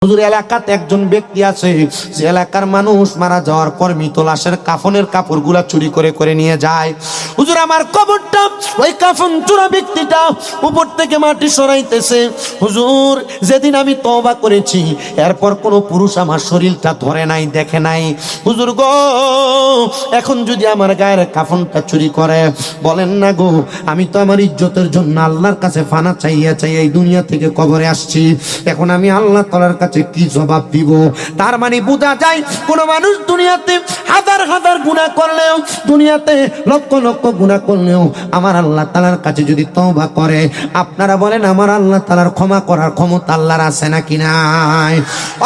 হুজুর এলাকাতে একজন ব্যক্তি আছে, যে এলাকার মানুষ মারা যাওয়ার পর মৃত লাশের কাফনের কাপড়গুলা চুরি করে করে নিয়ে যায়। হুজুর আমার কবরটা ওই কাফন চোরা ব্যক্তিটা উপর থেকে মাটি সরাইতেছে। হুজুর যেদিন আমি তওবা করেছি এরপর কোনো পুরুষ আমার শরীরটা ধরে নাই, দেখে নাই। হুজুর গো, এখন যদি আমার গায়ের কাফনটা চুরি করে, বলেন না গো, আমি তো আমার ইজ্জতের জন্য আল্লাহর কাছে ফানা চাইয়া চাই এই দুনিয়া থেকে কবরে আসছি। এখন আমি আল্লাহ তাআলার কাছে কি জবাব দিব? তার মানে বোঝা যায় কোন মানুষ দুনিয়াতে হাজার হাজার গুনাহ করলেও, দুনিয়াতে লক্ষ লক্ষ গুনাহ করলেও আমার আল্লাহ তাআলার কাছে যদি তওবা করে, আপনারা বলেন আমার আল্লাহ তাআলার ক্ষমা করার ক্ষমতা আল্লাহর আছে নাকি নাই?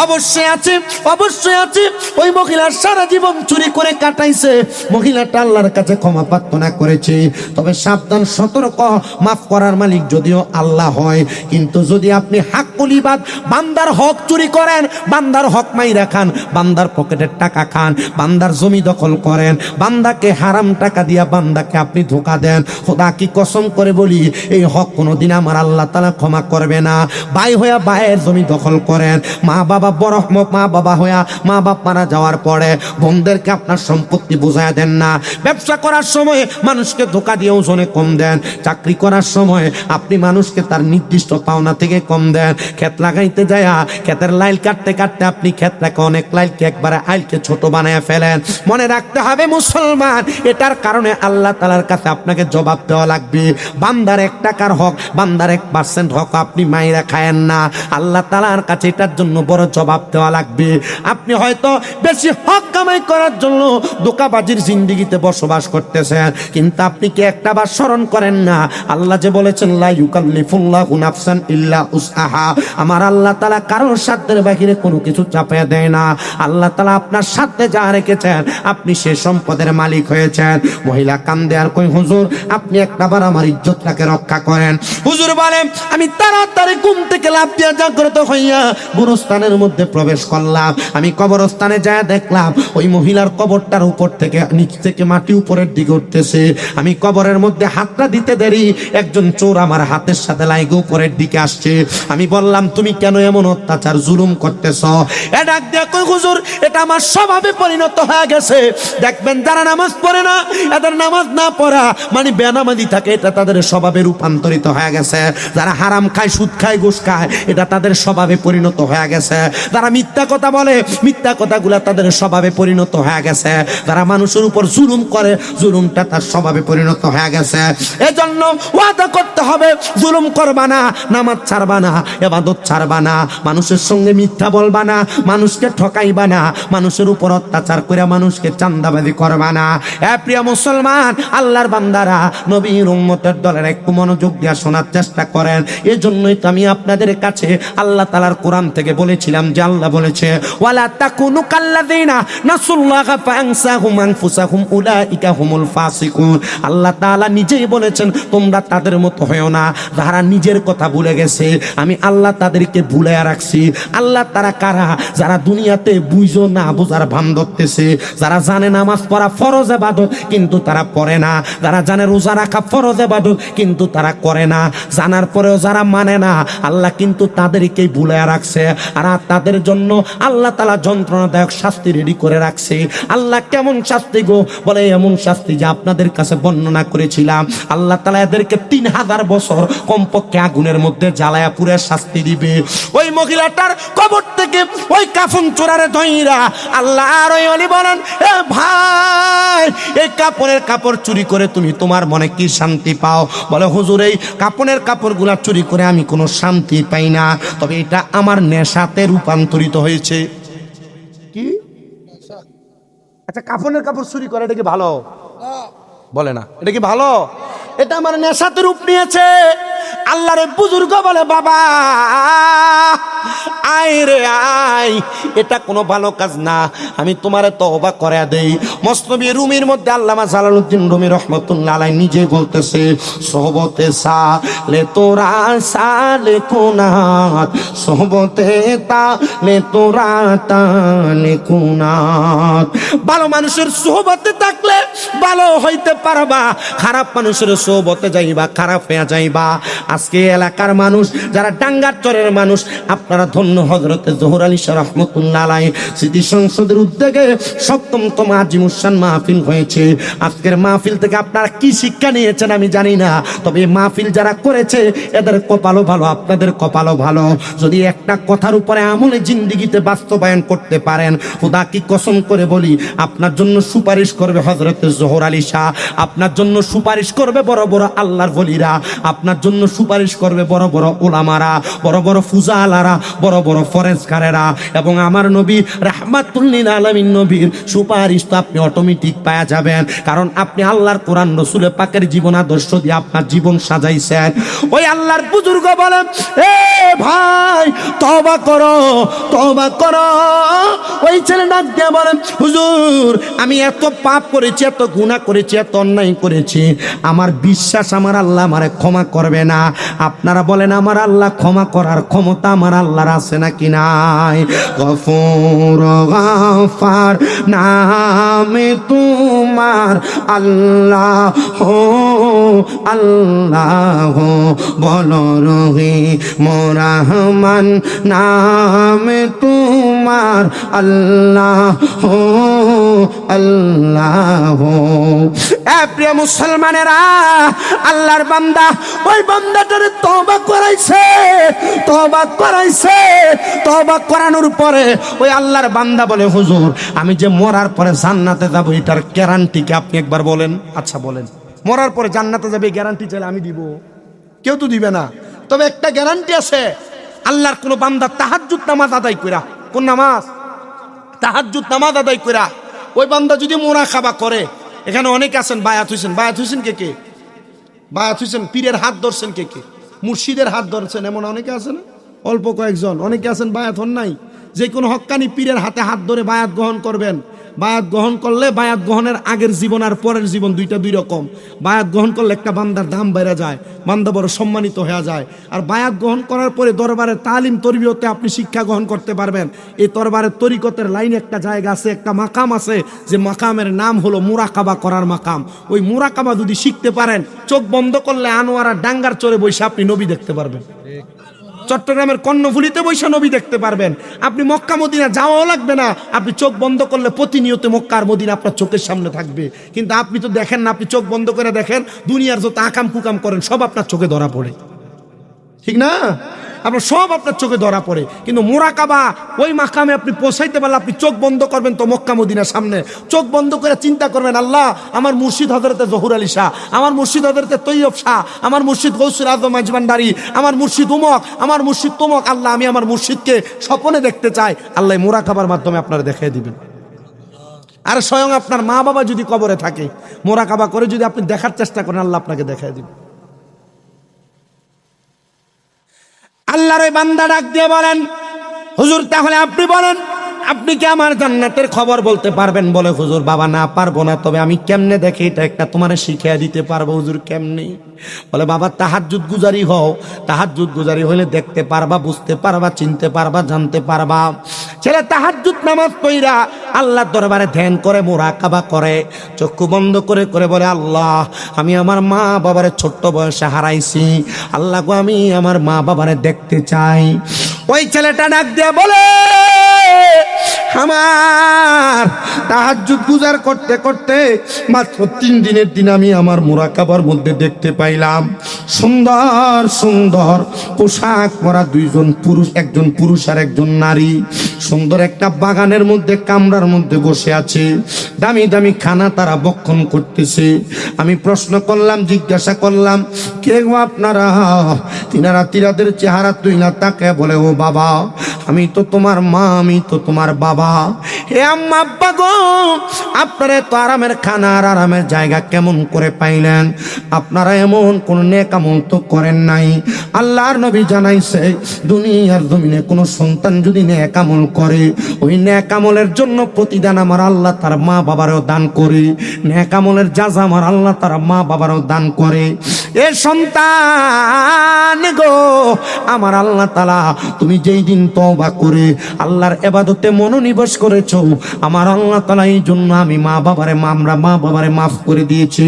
অবশ্যই আছে, অবশ্যই আছে। ওই মহিলা সারা জীবন চুরি করে কাটাইছে, মহিলাটা আল্লাহর কাছে ক্ষমা প্রার্থনা করেছে। তবে সাবধান, সতর্ক, মাফ করার মালিক যদিও আল্লাহ হয়, কিন্তু যদি আপনি হাক্কুল ইবাদ বান্দার হক চুরি করেন, বান্দার হক মাইরা খান, বান্দার পকেটের টাকা খান, বান্দার জমি দখল করেন, বান্দাকে হারাম টাকা দিয়া বান্দাকে আপনি ধোঁকা দেন, খোদা কি কসম করে বলি এই হক কোনোদিন আমার আল্লাহ তাআলা ক্ষমা করবে না। ভাই হইয়া ভাইয়ের জমি দখল করেন, মা বাবা বড় মা বাবা হইয়া মা বাপ মারা যাওয়ার পরে বোনদেরকে আপনার সম্পত্তি বুঝাইয়া দেন না। ব্যবসা করার সময় মানুষকে ধোঁকা দিয়ে ওজনে কম দেন, চাকরি করার সময় আপনি মানুষকে তার নির্দিষ্ট পাওনা থেকে কম দেন। ক্ষেত লাগাইতে যায় ক্ষেতের লাইল কাটতে কাটতে আপনি ক্ষেতটাকে অনেক লাইলকে একবারে আইলকে ছোট বানায় ফেলেন। মনে রাখতে হবে মুসলমান, এটার কারণে আল্লাহ তাআলার কাছে আপনাকে জবাব দেওয়া লাগবে। বান্দার 1 টাকার হক, বান্দার 1% হক আপনি মাইরা খায়েন না, আল্লাহ তাআলার কাছে এটার জন্য বড় জবাব দেওয়া লাগবে। আপনি হয়তো বেশি হক কামাই করার জন্য ধোঁকাবাজির জিন্দেগিতে বসবাস করতেছেন, কিন্তু আপনি কি একটা বার স্মরণ করেন না আল্লাহ যে বলেছেন লা ইউকাল্লিফুল্লাহু নাফসান ইল্লা উসআহা। আমার আল্লাহ তাআলা কারোর সাধ্যের বাহিরে কোনো কিছু চাপিয়ে দেয় না। আল্লাহ তাআলা আপনার সাথে যা রেখেছেন আপনি সে সম্পদের মালিক হয়েছেন। মহিলা কান্দে আর কই, হুজুর আপনি একটাবার আমার ইজ্জতটাকে রক্ষা করেন। হুজুর বলেন আমি তাড়াতাড়ি ঘুম থেকে লাফ দিয়ে জাগ্রত হইয়া গুরুস্থানের মধ্যে প্রবেশ করলাম। আমি কবরস্থানে যায় দেখলাম ওই মহিলার কবরটার উপর থেকে নিচ থেকে মাটি উপরের দিকে উঠতেছে। আমি কবরের মধ্যে হাতটা দিতে দেরি একজন চোর আমার হাতের সাথে লাগে উপরের দিকে আসছে। আমি বললাম তুমি কেন এমন অত্যাচার জুলুম করতেছ? এটা দেখো হুজুর, এটা আমার স্বভাবে পরিণত হয়ে গেছে। দেখবেন যারা নামাজ পড়ে না, এদের নামাজ না পড়া মানে বেনামাজি থাকে, এটা তাদের স্বভাবে রূপান্তরিত হয়ে গেছে। যারা হারাম খায়, সুদ খায়, ঘুষ খায়, এটা তাদের স্বভাবে পরিণত হয়ে গেছে। যারা মিথ্যা কথা বলে, মিথ্যা কথাগুলা তাদের স্বভাবে পরিণত হয়ে গেছে। যারা মানুষের উপর জুলুম করে, জুলুমটা তার স্বভাবে পরিণত হয়ে গেছে। এজন্য ওয়াদা করতে হবে জুলুম করবা না, নামাজ ছাড়বা না, ইবাদত ছাড়বা না, মানুষের সঙ্গে মিথ্যা বলবা না, মানুষকে ঠকাইবা না, মানুষের উপর অত্যাচার করে মানুষকে চাঁদাবাজি করবা না। প্রিয় মুসলমান, আল্লাহর বান্দারা, নবীর উম্মতের দলের একটু মনোযোগ দিয়ে শোনার চেষ্টা করেন। এজন্যই তো আমি আপনাদের কাছে আল্লাহ তাআলার কোরআন থেকে বলেছিলাম যে আল্লাহ বলেছে ওয়ালা তাকুনু কাল্লাযিনা নাসুল্লাহা ফাআনসাহুম আনফুসাহুম উলাইকা হুমুল ফাসিকুন। আল্লাহ তাআলা নিজেই বলেছেন তোমরা তাদের মতো হয়ো না যারা নিজের কথা ভুলে গেছে, আমি আল্লাহ তাদেরকে ভুলাইয়া রাখছি। আল্লাহ তারা কারা? যারা দুনিয়াতে বুঝো না বোঝার ভান ধরতেছে, যারা জানে নামাজ পড়া ফরজ ইবাদত কিন্তু তারা পড়ে না, যারা জানে রোজা রাখা ফরজ ইবাদত কিন্তু তারা করে না, জানার পরেও যারা মানে না, আল্লাহ কিন্তু তাদেরকেই ভুলাইয়া রাখছে। আর তাদের জন্য আল্লাহ তাআলা যন্ত্রণাদায়ক শাস্তি রেডি করে রাখছে। আল্লাহ কেমন শাস্তি গো? বলে এমন শাস্তি যে আপনাদের কাছে বর্ণনা করেছিলাম। আল্লাহ তাআলা এদেরকে 3000 বছর কমপক্ষে আগুনের মধ্যে জ্বালায়া পুরে শাস্তি দিবে। ওই মহিলাটার কবর থেকে ওই কাফন চোরারে ধইরা আল্লাহ আর ওই ওলি বলেন এ ভাই, এই কাপড়ের কাপড় চুরি করে তুমি তোমার মনে কি শান্তি পাও? বলে হুজুর এই কাপড়ের কাপড়গুলা চুরি করে আমি কোনো শান্তি পাই না, তবে এটা আমার নেশাতে রূপান্তরিত হয়েছে। কি? আচ্ছা কাপড়ের কাপড় চুরি করে এটা কি ভালো? বলে না, এটা কি ভালো? এটা আমার নেশাতে রূপ নিয়েছে। আল্লাহর বুজুর্গ বলে বাবা আয় রে আয়, এটা কোনো ভালো কাজ না, আমি তোমারে তওবা করে দেই। মসনবী রুমির মধ্যে আল্লামা জালালউদ্দিন রুমি রাহমাতুল্লাহ আলাইহি নিজে বলতেছে সোহবতে সালে তোরা সালে কুনাত, সোহবতে তালে তোরা তালে কুনাত। ভালো মানুষের সোহবতে থাকলে ভালো হইতে পারবা, খারাপ মানুষের সোহবতে যাইবা খারাপ হয়ে যাইবা। আজকে এলাকার মানুষ যারা টাঙ্গার চরের মানুষ আপনারা ধন্য। হযরতে জহুর আলী শাহ রাহমাতুল্লাহ আলাইহি স্মৃতি সংসদের উদ্যোগে ৭ম আজিমুসান মাহফিল হয়েছে। আজকের মাহফিল থেকে আপনারা কি শিক্ষা নিয়েছেন আমি জানি না, তবে মাহফিল যারা করেছে এদের কপালও ভালো, আপনাদের কপালও ভালো। যদি একটা কথার উপরে আমলে জিন্দেগিতে বাস্তবায়ন করতে পারেন, খোদা কি কসম করে বলি আপনার জন্য সুপারিশ করবে হযরতে জহুর আলী শাহ, আপনার জন্য সুপারিশ করবে বড় বড় আল্লাহর ওলিরা, আপনার জন্য সুপারিশ করবে বড় বড় উলামারা, বড় বড় ফুজালারা, বড় বড় ফরেজগারেরা, এবং আমার নবী রাহমাতুল লিল আলামিন নবীর সুপারিশ তো আপনি অটোমেটিক পাওয়া যাবেন, কারণ আপনি আল্লাহর কোরআন রাসূল পাকের জীবন আদর্শ দিয়ে আপনার জীবন সাজাইছেন। ওই আল্লাহর বুজুর্গ বলেন, এ ভাই তওবা করো, তওবা করো। ওই ছেলে ডাক দিয়ে বলেন, হুজুর আমি এত পাপ করেছি, এত গুনাহ করেছি, এত অন্যায় করেছি, আমার বিশ্বাস আমার আল্লাহ আমারে ক্ষমা করবে না। আপনারা বলেন আমার আল্লাহ ক্ষমা করার ক্ষমতা আমার আল্লাহর আছে নাকি নাই? গফুর গফার নামে তোমার আল্লাহ হো, আল্লাহ বলো রহিম রহমান নামে তোমার আল্লাহ হো, আল্লাহ। এ প্রিয় মুসলমানেরা, আল্লাহর বান্দা ওই বান্দাটারে তওবা করাইছে, তওবা করাইছে। তওবা করানোর পরে ওই আল্লাহর বান্দা বলে, হুজুর আমি যে মরার পরে জান্নাতে যাব এটার গ্যারান্টি কি আপনি একবার বলেন? আচ্ছা বলেন, মরার পরে জান্নাতে যাবে গ্যারান্টি চাইলে আমি দিব? কেউ তো দিবে না। তবে একটা গ্যারান্টি আছে, আল্লাহর কোন বান্দা তাহাজ্জুদ নামাজ আদায় কইরা, কোন নামাজ? তাহাজ্জুদ নামাজ আদায় কইরা ওই বান্দা যদি মুরাকাবা করে, এখানে অনেক আছেন বায়াত হইছেন, বায়াত হইছেন কে কে? বায়াত হইছেন, পীরের হাত ধরছেন কে কে? মুর্শিদের হাত ধরছেন, এমন অনেকে আছে না? অল্প কয়েকজন, অনেকে আছেন বায়াত হন নাই। যে কোনো হক্কানি পীরের হাতে হাত ধরে বায়াত গ্রহণ করবেন। বায়াত গ্রহণ করলে বায়াত গ্রহণের আগের জীবন আর পরের জীবন দুইটা দুই রকম। বায়াত গ্রহণ করলে একটা বান্দার দাম বেড়ে যায়, বান্দা বড় সম্মানিত হয়ে যায়। আর বায়াত গ্রহণ করার পরে দরবারের তালিম তরবিয়তে আপনি শিক্ষা গ্রহণ করতে পারবেন। এই দরবারের তরিকতের লাইনে একটা জায়গা আছে, একটা মাকাম আছে, যে মাকামের নাম হলো মুরাকাবা করার মাকাম। ওই মুরাকাবা যদি শিখতে পারেন, চোখ বন্ধ করলে আনোয়ারা ডাঙ্গার চরে বসে আপনি নবী দেখতে পারবেন। চট্টগ্রামের কর্ণফুলিতে বৈশা নবী দেখতে পারবেন। আপনি মক্কা মদিনা যাওয়াও লাগবে না, আপনি চোখ বন্ধ করলে প্রতিনিয়ত মক্কা আর মদিনা আপনার চোখের সামনে থাকবে। কিন্তু আপনি তো দেখেন না, আপনি চোখ বন্ধ করে দেখেন, দুনিয়ার যত আকাম কুকাম করেন সব আপনার চোখে ধরা পড়ে, ঠিক না? আপনার সব আপনার চোখে ধরা পড়ে। কিন্তু মুরাকাবা ওই মাকামে আপনি পৌঁছাইতে পারলে আপনি চোখ বন্ধ করবেন তো মক্কা মদিনার সামনে, চোখ বন্ধ করে চিন্তা করবেন, আল্লাহ আমার মুর্শিদ হযরতে জহুর আলী শাহ, আমার মুর্শিদ হযরতে তৈয়ব শাহ, আমার মুর্শিদ গৌসুল আজম আজমানদারি, আমার মুর্শিদ উমক, আমার মুর্শিদ তুমক, আল্লাহ আমি আমার মুর্শিদকে স্বপ্নে দেখতে চাই। আল্লাহ মুরাকাবার মাধ্যমে আপনারা দেখিয়ে দিবেন। আর স্বয়ং আপনার মা বাবা যদি কবরে থাকে, মুরাকাবা করে যদি আপনি দেখার চেষ্টা করেন, আল্লাহ আপনাকে দেখিয়ে দিবেন। আল্লাহর ওই বান্দা ডাক দিয়ে বলেন, হুজুর তাহলে আপনি বলেন, আপনি কি আমার জান্নাতের খবর বলতে পারবেন? বলে, হুজুর বাবা না পারবো না, তবে আমি কেমনে দেখি এটা একটা তোমারে শিখিয়ে দিতে পারবো। হুজুর কেমনে? বলে, বাবা তাহাজ্জুদ গুজারি হও, তাহাজ্জুদ গুজারি হইলে দেখতে পারবা, বুঝতে পারবা, চিনতে পারবা, জানতে পারবা। ছেলে তাহাজ্জুদ নামাজ পড়া আল্লাহর দরবারে ধ্যান করে, মুরাকাবা করে, চক্ষু বন্ধ করে করে বলে, আল্লাহ আমি আমার মা বাবারে ছোট্ট বয়সে হারাইছি, আল্লাহ গো আমি আমার মা বাবারে দেখতে চাই। ওই ছেলেটা ডাক দিয়ে বলে, আমার তাহাজ্জুদ গুজার করতে করতে মাত্র 3 দিনের দিন আমি আমার মুরাকাবার মধ্যে দেখতে পাইলাম সুন্দর সুন্দর পোশাক পরা 2 জন পুরুষ, একজন পুরুষ আর একজন নারী, সুন্দর একটা বাগানের মধ্যে কামরার মধ্যে বসে আছে, দামি দামি খানা তারা ভক্ষণ করতেছে। আমি প্রশ্ন করলাম, জিজ্ঞাসা করলাম, কে গো আপনারা? তিনারা তিনাদের চেহারা তুই না তাকে বলে, ও বাবা আমি তো তোমার মা, আমি তো তোমার বাবা। হে আম্মা আব্বা গো, আপনারা তো আরামের খানা আর আরামের জায়গা কেমন করে পাইলেন? আপনারা এমন কোন নেক আমল তো করেন নাই। আল্লাহর নবী জানাইছে, দুনিয়ার জমিনে কোন সন্তান যদি নেক আমল করে, ওই নেক আমলের জন্য প্রতিদান আমার আল্লাহ তার মা বাবারও দান করে, নেক আমলের যাজা আমার আল্লাহ তার মা বাবারও দান করে। এ সন্তান গো, আমার আল্লাহ তাআলা তুমি যেই দিন তওবা করে আল্লাহর ইবাদতে মনোনিবেশ করেছো, আমার আল্লাহ তাআলা এই জন্য আমি মা বাবারে মাফ করে দিয়েছি।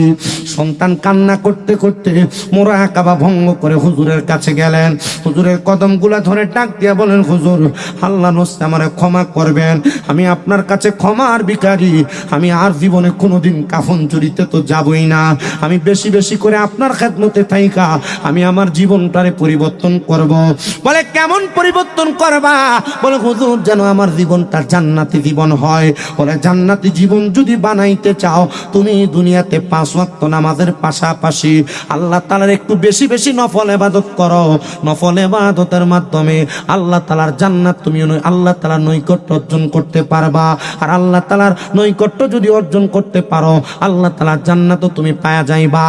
সন্তান কান্না করতে করতে মুরাকাবা ভঙ্গ করে হুজুরের কাছে গেলেন। হুজুরের কদমগুলা ধরে ডাক দিয়া বলেন, হুজুর আল্লাহ নস্তে আমারে ক্ষমা করবেন, আমি আপনার কাছে ক্ষমার ভিখারি, আমি আর জীবনে কোনোদিন কাফন চুরিতে তো যাবই না, আমি বেশি বেশি করে আপনার খেদমতে থাইকা আমি আমার জীবনটারে পরিবর্তন করব। বলে কেমন পরিবর্তন করবা? বলে হুজুর যেন আমার জীবনটা জান্নাতি জীবন হয়। বলে জান্নাতি জীবন যদি বানাইতে চাও তুমি দুনিয়াতে 5 ওয়াক্ত নামাজের পাশাপাশি আল্লাহ তাআলার একটু বেশি বেশি নফল ইবাদত করো। নফল ইবাদতের মাধ্যমে আল্লাহ তাআলার জান্নাত তুমি আল্লাহ তাআলার নৈকট্য অর্জন করতে পারবা। আর আল্লাহ তাআলার নৈকট্য যদি অর্জন করতে পারো আল্লাহ তাআলার জান্নাতও তুমি পায়া যাইবা।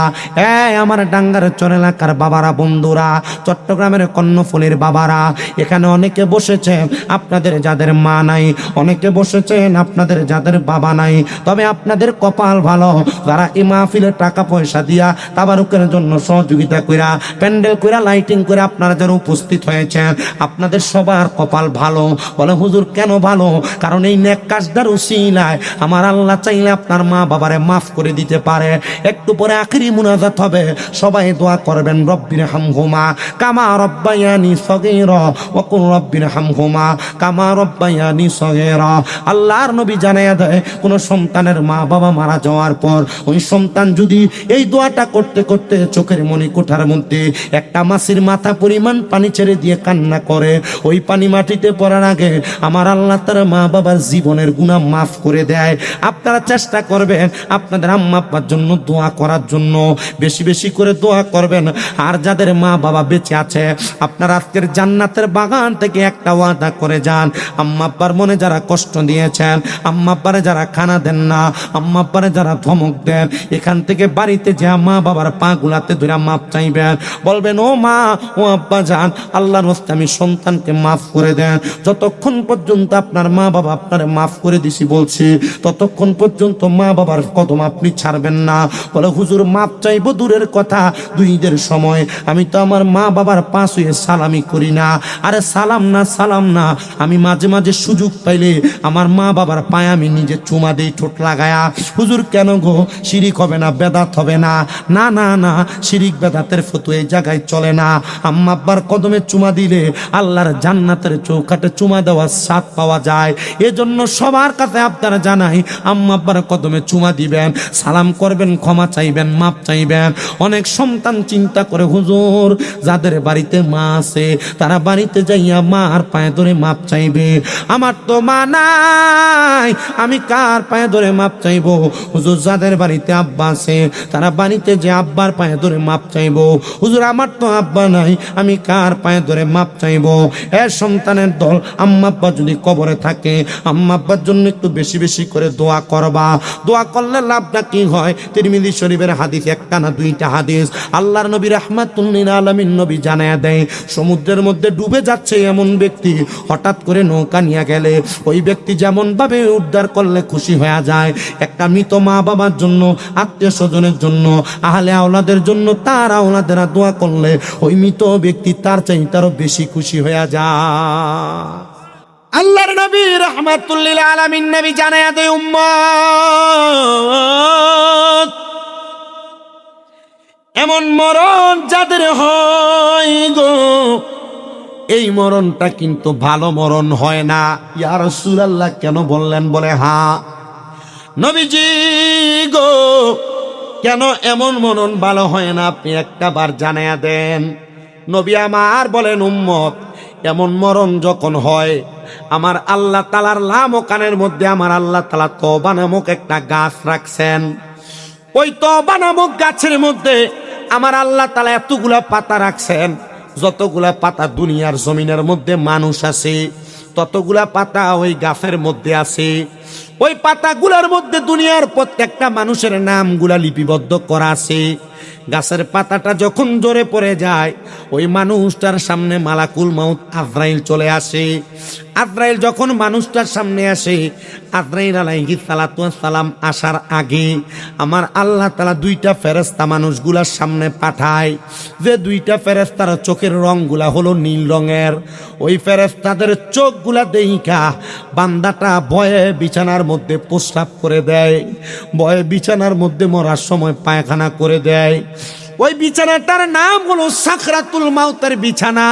আমার ডাঙ্গারের চর এলাকার বাবারা, বন্ধুরা, চট্টগ্রামের কর্ণফুলীর বাবারা, এখানে অনেকে বসেছেন আপনাদের যাদের মা নাই, অনেকে বসেছেন আপনাদের যাদের বাবা নাই, তবে আপনাদের কপাল ভালো যারা এই মাহফিলে টাকা পয়সা দিয়া তাবারুকের জন্য সহযোগিতা কইরা প্যান্ডেল কইরা লাইটিং করে আপনারা যারা উপস্থিত হয়েছেন আপনাদের সবার কপাল ভালো। বলে হুজুর কেন ভালো? কারণ এই নেক কাজদার উসিলায় আমার আল্লাহ চাইলে আপনার মা বাবারে মাফ করে দিতে পারে। একটু পরে আখিরি মুনাজাত হবে, সবাই দোয়া করবেন, রব্বির হামহুমা কামা রব্বায়ানি সগীরা ওয়া কুল রব্বির হামহুমা কামা রব্বায়ানি সগীরা। আল্লাহর নবী জানায়া দেয় কোন সন্তানের মা বাবা মারা যাওয়ার পর ওই সন্তান যদি এই দোয়াটা করতে করতে চোখের মনি কোঠার মধ্যে একটা মাছির মাথা পরিমাণ পানি ছেড়ে দিয়ে কান্না করে, ওই পানি মাটিতে পড়ার আগে আমার আল্লাহ তার মা বাবার জীবনের গুনাহ মাফ করে দেয়। আপনারা চেষ্টা করবেন আপনাদের আম্মা আব্বার জন্য দোয়া করার জন্য, বেশি বেশি করে দোয়া করবেন। আর যাদের মা বাবা বেঁচে আছে আপনারা আজকের জান্নাতের বাগান থেকে একটা ওয়াদা করে যান, আম্মা আব্বার মনে যারা কষ্ট দিয়েছেন, আম্মা আব্বারে যারা খানা দেন না, আম্মা আব্বারে যারা ধমক দেন, এখান থেকে বাড়িতে যে মা বাবার পা গুলাতে ধরে মাপ চাইবেন, বলবেন ও মা ও আব্বা যান আল্লাহর রাস্তায় আমি সন্তানকে মাফ করে দেন। যতক্ষণ পর্যন্ত আপনার মা বাবা আপনারে মাফ করে দিছি বলছি ততক্ষণ পর্যন্ত মা বাবার কদম আপনি ছাড়বেন না। বলে হুজুর মাপ চাইবো দূরের কথা, দুই ঈদের সময় আমি তো আমার মা বাবার পাশ হয়ে সালামি করি না। আরে সালাম না, আমি মাঝে মাঝে সুযোগ পাইলে আমার মা বাবার পায়ে আমি নিজে চুমা দেই ঠোঁট লাগায়া। হুজুর কেন গো? শিরিক হবে না, বেদাত হবে না? না না না, শিরিক বেদাতের ফতোয়া এই জায়গায় চলে না। আম্মা আব্বার কদমে চুমা দিলে আল্লাহর জান্নাতের চৌকাটে চুমা দেওয়ার স্বাদ পাওয়া যায়। এজন্য সবার কাছে আপনারা জানাই আম্মা আব্বার কদমে চুমা দিবেন, সালাম করবেন, ক্ষমা চাইবেন, মাপ চাইবেন। অনেক সন্তান চিন্তা করে হুজুর যাদের বাড়িতে মা আছে তারা বাড়িতে যাইয়া মার পায়ে ধরে মাপ চাইবে, আমার তো মা নাই আমি কার পায়ে ধরে মাপ চাইবো? হুজুর যাদের বাড়িতে আব্বা আছে তারা বাড়িতে যে আব্বার পায়ে ধরে মাপ চাইবো। হুজুর আমার তো আব্বা নাই আমি কার পায়ে ধরে মাপ চাইবো? সন্তানের দল আম্মা আব্বা যদি কবরে থাকে আম্মা আব্বার জন্য একটু বেশি বেশি করে দোয়া করবা। দোয়া করলে লাভটা কি হয়? তিরমিজি শরীফের হাদিস, একটা না দুইটা হাদিস। আল্লাহর নবী রাহমাতুল লিল আলামিন নবী জানায়া দেয় সমুদ্রের মধ্যে ডুবে যাচ্ছে এমন ব্যক্তি হঠাৎ করে নৌকা নিয়ে গেলে ওই ব্যক্তি যেমন ভাবে উদ্ধার করলে খুশি হয়ে যায়, একটা মৃত মা বাবার জন্য, আত্মীয় স্বজনের জন্য, আহলে আওলাদের জন্য তার আওলাদেরা দোয়া করলে ওই মৃত ব্যক্তি তার চাইতে আরো বেশি খুশি হয়ে যায়। আল্লাহর নবী রাহমাতুল লিল আলামিন নবী জানায়া দেয় উম্মত এমন মরণ যাদের হয় গো এই মরণটা কিন্তু ভালো মরণ হয় না। ইয়া রাসূলুল্লাহ কেন বললেন? বলে হ্যাঁ নবীজি গো, কেন এমন মরণ ভালো হয় না আপনি একটা বার জানায়া দেন। নবী আমার বলেন উম্মত এমন মরণ যখন হয় আমার আল্লাহ তাআলার লামকানের মধ্যে আমার আল্লাহ তাআলা তওবা নামক একটা গাছ রাখছেন। ওই তওবা নামক গাছের মধ্যে আমার আল্লাহ তাআলা এতগুলা পাতা রাখছেন, যতগুলা পাতা দুনিয়ার জমিনের মধ্যে মানুষ আছে ততগুলা পাতা ওই গাছের মধ্যে আছে। ওই পাতাগুলার মধ্যে দুনিয়ার প্রত্যেকটা মানুষের নামগুলা লিপিবদ্ধ করা আছে। গাছের পাতাটা যখন জোরে পড়ে যায়, ওই মানুষটার সামনে মালাকুল মাউত আজরাইল চলে আসে। আজরাইল যখন মানুষটার সামনে আসে, আজরাইল আলাইহিস সালাতু ওয়াস সালাম আসার আগে আমার আল্লাহ তাআলা দুইটা ফেরেশতা মানুষগুলার সামনে পাঠায়। যে দুইটা ফেরেশতার চোখের রংগুলা হলো নীল রঙের। ওই ফেরেশতাদের চোখগুলা দেইখা বান্দাটা ভয়ে বিছানার মধ্যে প্রস্রাব করে দেয়, ভয়ে বিছানার মধ্যে মরার সময় পায়খানা করে দেয়। ওই বিছানাটার নাম হলো সাকরাতুল মাউতের বিছানা,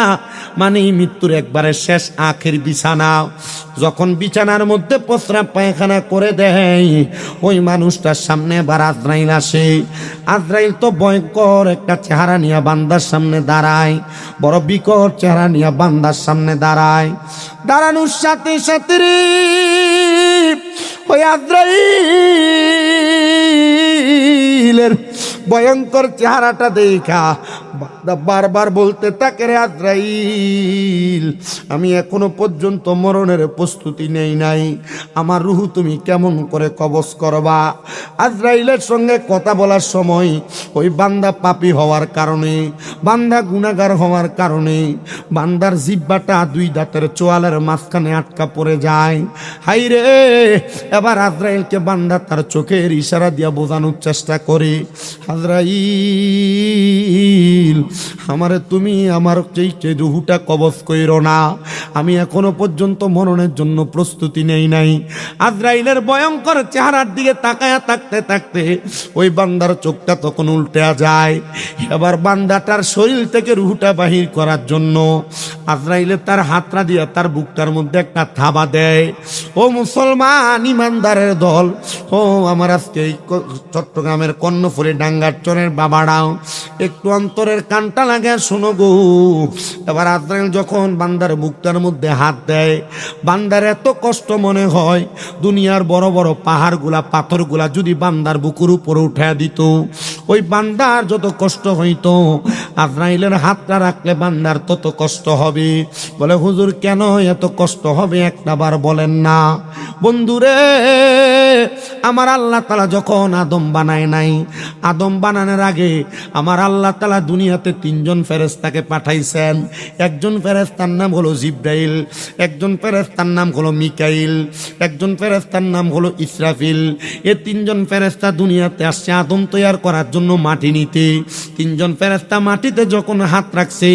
মানে মৃত্যুর একবারে শেষ আখের বিছানা। যখন বিছানার মধ্যে প্রস্রাব পায়খানা করে দেয়, ওই মানুষটার সামনে আবার আজরাইল আসে। আজরাইল তো ভয়ঙ্কর একটা চেহারা নিয়ে বান্দার সামনে দাঁড়ায়, বড় বিকট চেহারা নিয়ে বান্দার সামনে দাঁড়ায়। দাঁড়ানোর সাথে সাথে রে ওই আজরাইলের ভয়ঙ্কর চেহারাটা দেখা বারবার বলতে থাকে, রে আজরাইল, আমি এখনো পর্যন্ত মরণের প্রস্তুতি নেই নাই, আমার রুহু তুমি কেমন করে কবজ করবা? আজরাইলের সঙ্গে কথা বলার সময় ওই বান্দা পাপী হওয়ার কারণে, বান্দা গুনাহগার হওয়ার কারণে বান্দার জিহ্বাটা দুই দাঁতের চোয়ালের মাঝখানে আটকা পড়ে যায়। হাই রে, এবার আজরাইলকে বান্দা তার চোখের ইশারা দিয়া বোঝানোর চেষ্টা করে, আজরাইল, আমারে তুমি আমার সেই রুহুটা কবজ কইরো না, আমি এখনো পর্যন্ত মরণের জন্য প্রস্তুতি নেই নাই। আজরাইলের ভয়ঙ্কর চেহারার দিকে তাকায়া থাকতে থাকতে ওই বান্দার চোখটা তখন উল্টে যায়। এবার বান্দাটার শরীর থেকে রুহুটা বাহির করার জন্য আজরাইলে তার হাতটা দিয়ে তার বুকটার মধ্যে একটা থাবা দেয়। ও মুসলমান ইমানদারের দল, ও আমার আজকে এই চট্টগ্রামের কর্ণফুলী ডাঙ্গারচরের বাবারাও, একটু অন্তরের কানটা লাগে শোনো গো। এবার আজরাইল যখন বান্দার বুকটার মধ্যে হাত দেয়, বান্দার এত কষ্ট মনে হয় দুনিয়ার বড় বড় পাহাড়গুলা পাথরগুলা যদি বান্দার বুকের উপরে উঠে দিত, ওই বান্দার যত কষ্ট হইতো আজরাইলের হাতটা রাখলে বান্দার তত কষ্ট হবে। বলে হুজুর কেন এত কষ্ট হবে একটা বার বলেন না? বন্ধুরে, আমার আল্লাহ তাআলা যখন আদম বানায় নাই, আদম বানানোর আগে আমার আল্লাহ তাআলা দুনিয়াতে তিনজন ফেরেশতাকে পাঠাইছেন। একজন ফেরেশতার নাম হলো জিবরাইল, একজন ফেরেশতার নাম হলো মিকাইল, একজন ফেরেশতার নাম হলো ইসরাফিল। এই তিনজন ফেরেশতা দুনিয়াতে আসছে আদম তৈয়ার করার জন্য মাটি নিতে। তিনজন ফেরেশতা মাটিতে যখন হাত রাখছে,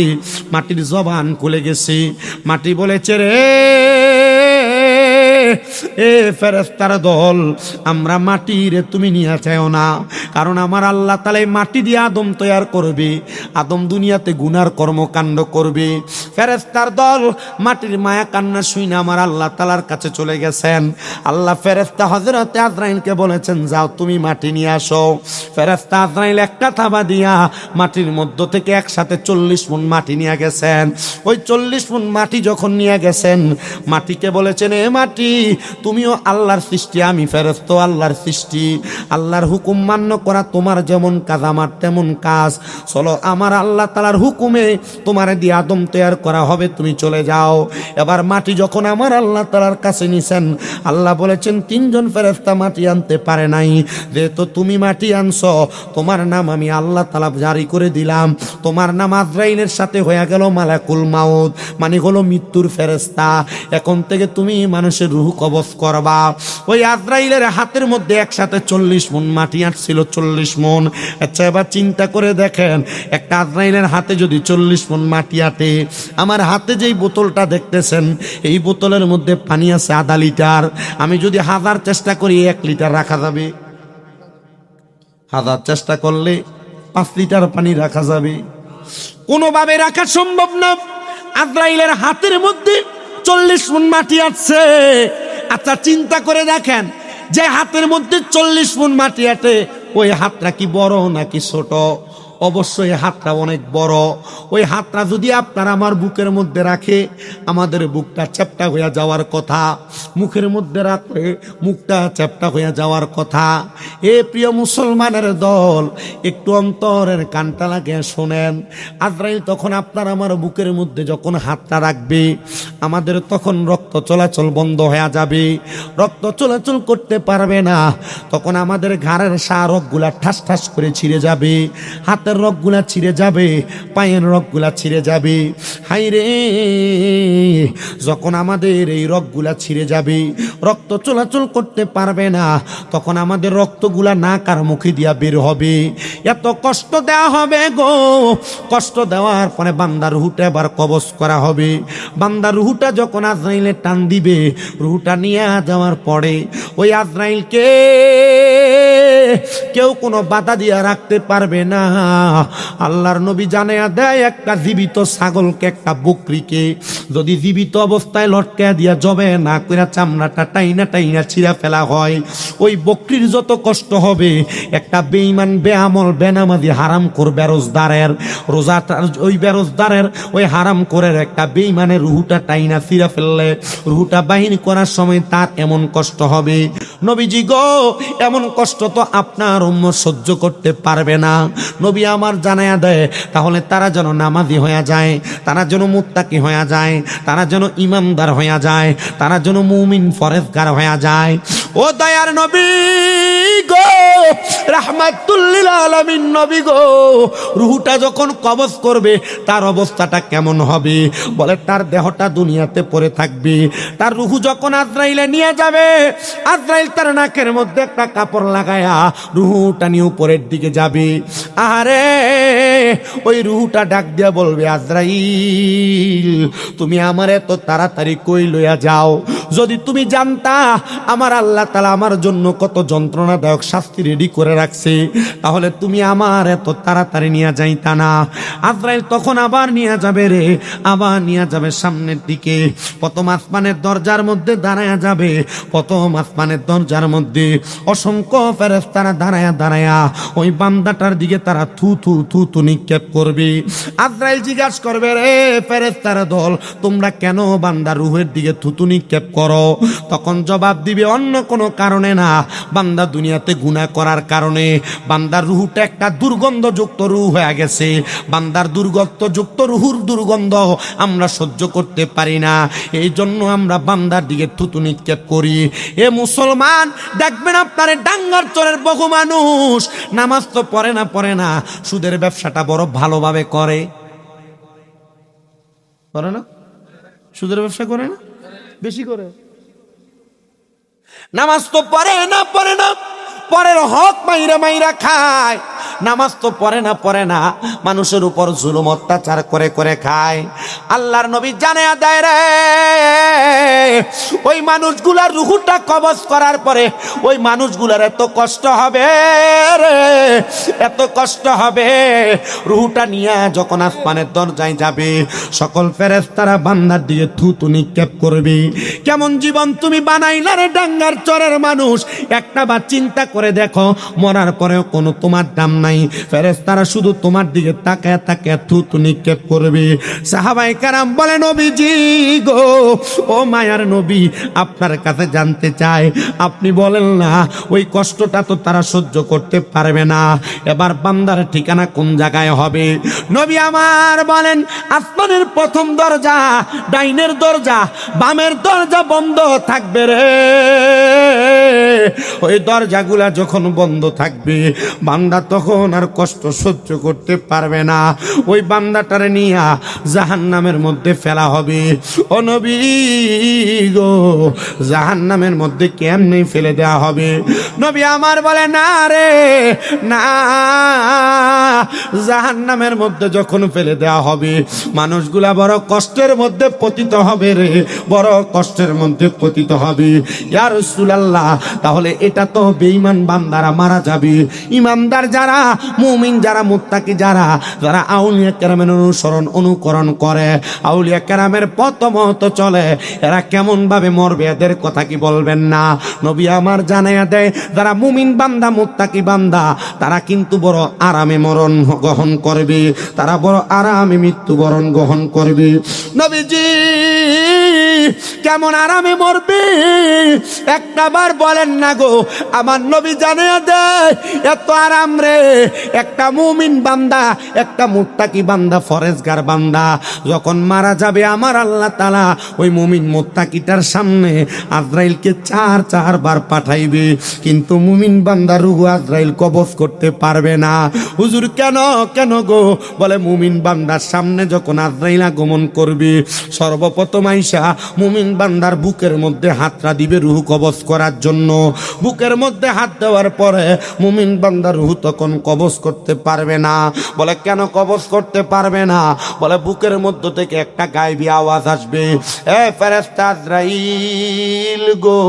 মাটির জবান খুলে গেছে। মাটি বলেছে, রে এ ফেরেশতার দল, আমরা মাটি রে তুমি নিয়ে চাও না, কারণ আমার আল্লাহ তাআলা মাটি দিয়ে আদম তৈয়ার করবে, আদম দুনিয়াতে গুনার কর্মকাণ্ড করবে। ফেরেশতার দল মাটির মায়া কান্না শুনে আমার আল্লাহ তাআলার কাছে চলে গেছেন। আল্লাহ ফেরেশতা হযরতে আজরাইলকে বলেছেন, যাও তুমি মাটি নিয়ে আসো। ফেরেশতা আজরাইল একটা থাবা দিয়া মাটির মধ্য থেকে একসাথে 40 মণ মাটি নিয়ে গেছেন। ওই 40 মণ মাটি যখন নিয়ে গেছেন, মাটিকে বলেছেন, এ মাটি, তুমিও আল্লাহর সৃষ্টি, আমি ফেরেশতা আল্লাহর সৃষ্টি, আল্লাহর হুকুম মান্য করা তোমার যেমন কাজ আমার তেমন কাজ, চলো আমার আল্লাহ তাআলার হুকুমে তোমারে দিয়ে আদম তৈয়ার করা হবে, তুমি চলে যাও। এবার মাটি যখন আমার আল্লাহ তাআলার কাছে নিছেন, আল্লাহ বলেছেন তিনজন ফেরেশতা মাটি আনতে পারে নাই, যেহেতু তুমি মাটি আনছো, তোমার নাম আমি আল্লাহ তাআলা জারি করে দিলাম, তোমার নাম আজরাইলের সাথে হয়ে গেল মালাকুল মাউত, মানে হলো মৃত্যুর ফেরেশতা। এখন থেকে তুমি মানুষের রূহ কবজ করবা। ওই আজরাইলের হাতের মধ্যে একসাথে 40 মণ মাটি আসছিল, 40 মণ। আচ্ছা এবার চিন্তা করে দেখেন, একটা আজরাইলের হাতে যদি 40 মণ মাটি আটে, আমার হাতে যেই বোতলটা দেখতেছেন, এই বোতলের মধ্যে পানি আছে 1/2 লিটার। আমি যদি 1000 চেষ্টা করি 1 লিটার রাখা যাবে? 1000 চেষ্টা করলে 5 লিটার পানি রাখা যাবে? কোনোভাবে রাখা সম্ভব না। আজরাইলের হাতের মধ্যে 40 মণ মাটি আছে। আচ্ছা চিন্তা করে দেখেন, যে হাতের মধ্যে 40 মণ মাটি আটে, ওই হাতটা কি বড় নাকি ছোট? অবশ্যই হাতটা অনেক বড়। ওই হাতটা যদি আপনার আমার বুকের মধ্যে রাখে, আমাদের বুকটা চ্যাপ্টা হয়ে যাওয়ার কথা, মুখের মধ্যে রাখলে মুখটা চ্যাপ্টা হয়ে যাওয়ার কথা। এ প্রিয় মুসলমানের দল, একটু অন্তরের কানটা লাগিয়ে শোনেন। আজরাইল তখন আপনার আমার বুকের মধ্যে যখন হাতটা রাখবে, আমাদের তখন রক্ত চলাচল বন্ধ হয়ে যাবে, রক্ত চলাচল করতে পারবে না। তখন আমাদের ঘাড়ের রগগুলা ঠাস ঠাস করে ছিঁড়ে যাবে, হাতের রগগুলা ছিঁড়ে যাবে, পায়ের রগগুলা ছিঁড়ে যাবে। হাই রে, যখন আমাদের এই রগগুলা ছিঁড়ে যাবে, রক্ত চলাচল করতে পারবে না, তখন আমাদের রক্তগুলা নাক আর মুখে দিয়া বের হবে। এত কষ্ট দেওয়া হবে গো। কষ্ট দেওয়ার পরে বান্দার রুহুটা এবার কবজ করা হবে। বান্দার রুহুটা যখন আজরাইলে টান দিবে, রুহুটা নিয়ে যাওয়ার পরে ওই আজরাইলকে কেউ কোনো বাধা দিয়া রাখতে পারবে না। আল্লাহর নবী জানায়া দেয়, একটা জীবিত ছাগলকে, একটা বকরিকে যদি জীবিত অবস্থায় লটকা দিয়া জবে না কইরা চামড়াটা টাইনা টাইনা ছিঁড়া ফেলা হয়, ওই বকরির যত কষ্ট হবে, একটা বেঈমান বেআমল বেনামাজি হারাম কর বেরোজদারের রোজাটার, ওই বেরোজদারের ওই হারাম করের একটা বেঈমানের রুহুটা টাইনা ছিঁড়া ফেললে, রুহুটা বাহির করার সময় তার এমন কষ্ট হবে, নবীজি গো, এমন কষ্ট তো আপনার উম্মত সহ্য করতে পারবে না। নবী আমার জানায়া দেয়, তাহলে তারা যেন নামাজি হয়ে যায়, তারা যেন মুত্তাকি হয়ে যায়, তারা যেন ইমানদার হয়ে যায়, তারা যেন মুমিন ফরেজগার হয়ে যায়। ও দয়ার নবী গো, রাহমাতুল লিল আলামিন নবী গো, রুহুটা যখন কবজ করবে তার অবস্থাটা কেমন হবে? বলে তার দেহটা দুনিয়াতে পড়ে থাকবে, তার রুহু যখন আজরাইলে নিয়ে যাবে, আজরাইল তার নাকের মধ্যে একটা কাপড় লাগায়া রুহুটা নিয়ে উপরের দিকে যাবে। আরে ওই রুহুটা ডাক দিয়া বলবে, আজরাইল তুমি আমার এত তাড়াতাড়ি কই লইয়া যাও? যদি তুমি জানতা আমার আল্লাহ তাআলা আমার জন্য কত যন্ত্রণাদায়ক শাস্তি রেডি করে রাখছে, তাহলে তুমি আমার এত তাড়াতাড়ি নিয়ে যাইতা না। আজরাইল তখন আবার নিয়ে যাবে রে, আবার নিয়ে যাবে সামনের দিকে, প্রথম আসমানের দরজার মধ্যে দাঁড়ায়া যাবে। প্রথম আসমানের দরজার মধ্যে অসংখ্য ফেরেশতারা দাঁড়ায়া দাঁড়ায়া ওই বান্দাটার দিকে তারা থু থু থু থু নিক্ষেপ করবে। আজরাইল জিজ্ঞাসা করবে, রে ফেরেশতারা দল, তোমরা কেন বান্দার রূহের দিকে থুতু নিক্ষেপ করো? তখন জবাব দিবে, অন্য কোনো কারণে না, বান্দা দুনিয়াতে গুনাহ করার কারণে বান্দার রূহটা একটা দুর্গন্ধযুক্ত রূহ হয়ে গেছে। বান্দার দুর্গন্ধযুক্ত রূহুর দুর্গন্ধ আমরা সহ্য করতে পারি না, এই জন্য আমরা বান্দার দিকে থুতু নিক্ষেপ করি। এ মুসলমান, দেখবেন আপনারে ডাঙ্গার চরের বহু মানুষ নামাজ তো পড়ে না, সুদের ব্যবসাটা বড় ভালোভাবে করে না? সুদের ব্যবসা করে না, বেশি করে। নামাজ তো পড়ে না, পরের হক মাইরা মাইরা খায়। নামাজ তো পড়ে না, মানুষের উপর জুলুম অত্যাচার করে করে খায়। আল্লাহর নবী জানায়া দেয়, রে ওই মানুষগুলার রুহুটা কবজ করার পরে ওই মানুষগুলার এত কষ্ট হবে রে, এত কষ্ট হবে। রুহুটা নিয়ে যখন আসমানের দরজায় যাবে, সকল ফেরেশতারা বান্দার দিকে থুতু নিক্ষেপ করবে। কেমন জীবন তুমি বানাইলা রে ডাঙ্গার চরের মানুষ, একটা বার চিন্তা করে দেখো, মরার পরেও কোনো তোমার দাম নাই। ফেরেশতারা শুধু তোমার দিকে তাকায় তাকায় থুতু নিক্ষেপ করবে। সাহাবায়ে কেরাম বলে, নবীজি গো, ও মায়ার নবী, আপনার কাছে জানতে চাই, আপনি বলেন না ওই কষ্টটা তো তারা সহ্য করতে পারবে না, এবার বান্দার ঠিকানা কোন জায়গায় হবে? নবী আমার বলেন, আসমানের প্রথম দরজা, ডাইনের দরজা, বামের দরজা বন্ধ থাকবে রে। ওই দরজাগুলা যখন বন্ধ থাকবে, বান্দা তখন আর কষ্ট সহ্য করতে পারবে না, ওই বান্দাটারে নিয়ে জাহান্নামের মধ্যে ফেলা হবে। ও নবী গো, জাহান্নামের মধ্যে কেমনে ফেলে দেওয়া হবে? নবী আমার বলে, না রে না, জাহান্নামের মধ্যে যখন ফেলে দেওয়া হবে, মানুষগুলা বড় কষ্টের মধ্যে পতিত হবে রে, বড় কষ্টের মধ্যে পতিত হবে। ইয়া রাসূলুল্লাহ, তাহলে এটা তো বেঈমান বান্দারা মারা যাবে, ইমানদার যারা, মুমিন যারা, মুত্তাকি যারা, যারা আউলিয়া কেরামের অনুকরণ করে, আউলিয়া কেরামের পথ মতো চলে, এরা কেমন ভাবে মরবে এদের কথা কি বলবেন না? নবী আমার জানায়া দেয়, যারা মুমিন বান্দা, মুত্তাকি বান্দা, তারা কিন্তু বড় আরামে মরণ গ্রহণ করবে, তারা বড় আরামে মৃত্যুবরণ গ্রহণ করবে। নবীজি কেমন আরামে মরবে? একটা বার বলেন না গো, আমার নবী জানিয়ে দেয় এত আরাম রে। একটা মুমিন বান্দা, একটা মুত্তাকি বান্দা, ফরেজগার বান্দা যখন মারা যাবে, আমার আল্লাহ তাআলা ওই মুমিন মুত্তাকিটার সামনে আজরাইলকে চারবার পাঠাইবে, কিন্তু মুমিন বান্দা রূহ আজরাইল কবজ করতে পারবে না। হুজুর কেন কেন গো? বলে মুমিন বান্দার সামনে যখন আজরাইল আগমন করবে, সর্বপ্রথম আইসা মুমিন বান্দার বুকের মধ্যে হাতটা দিবে রূহ কবজ করার জন্য। বুকের মধ্যে হাত দেওয়ার পরে মুমিন বান্দার রূহ তখন কবজ করতে পারবে না। বলে কেন কবজ করতে পারবে না? বলে বুকের মধ্য থেকে একটা গায়েবী আওয়াজ আসবে, এ ফেরেশতা আজরাইল গো,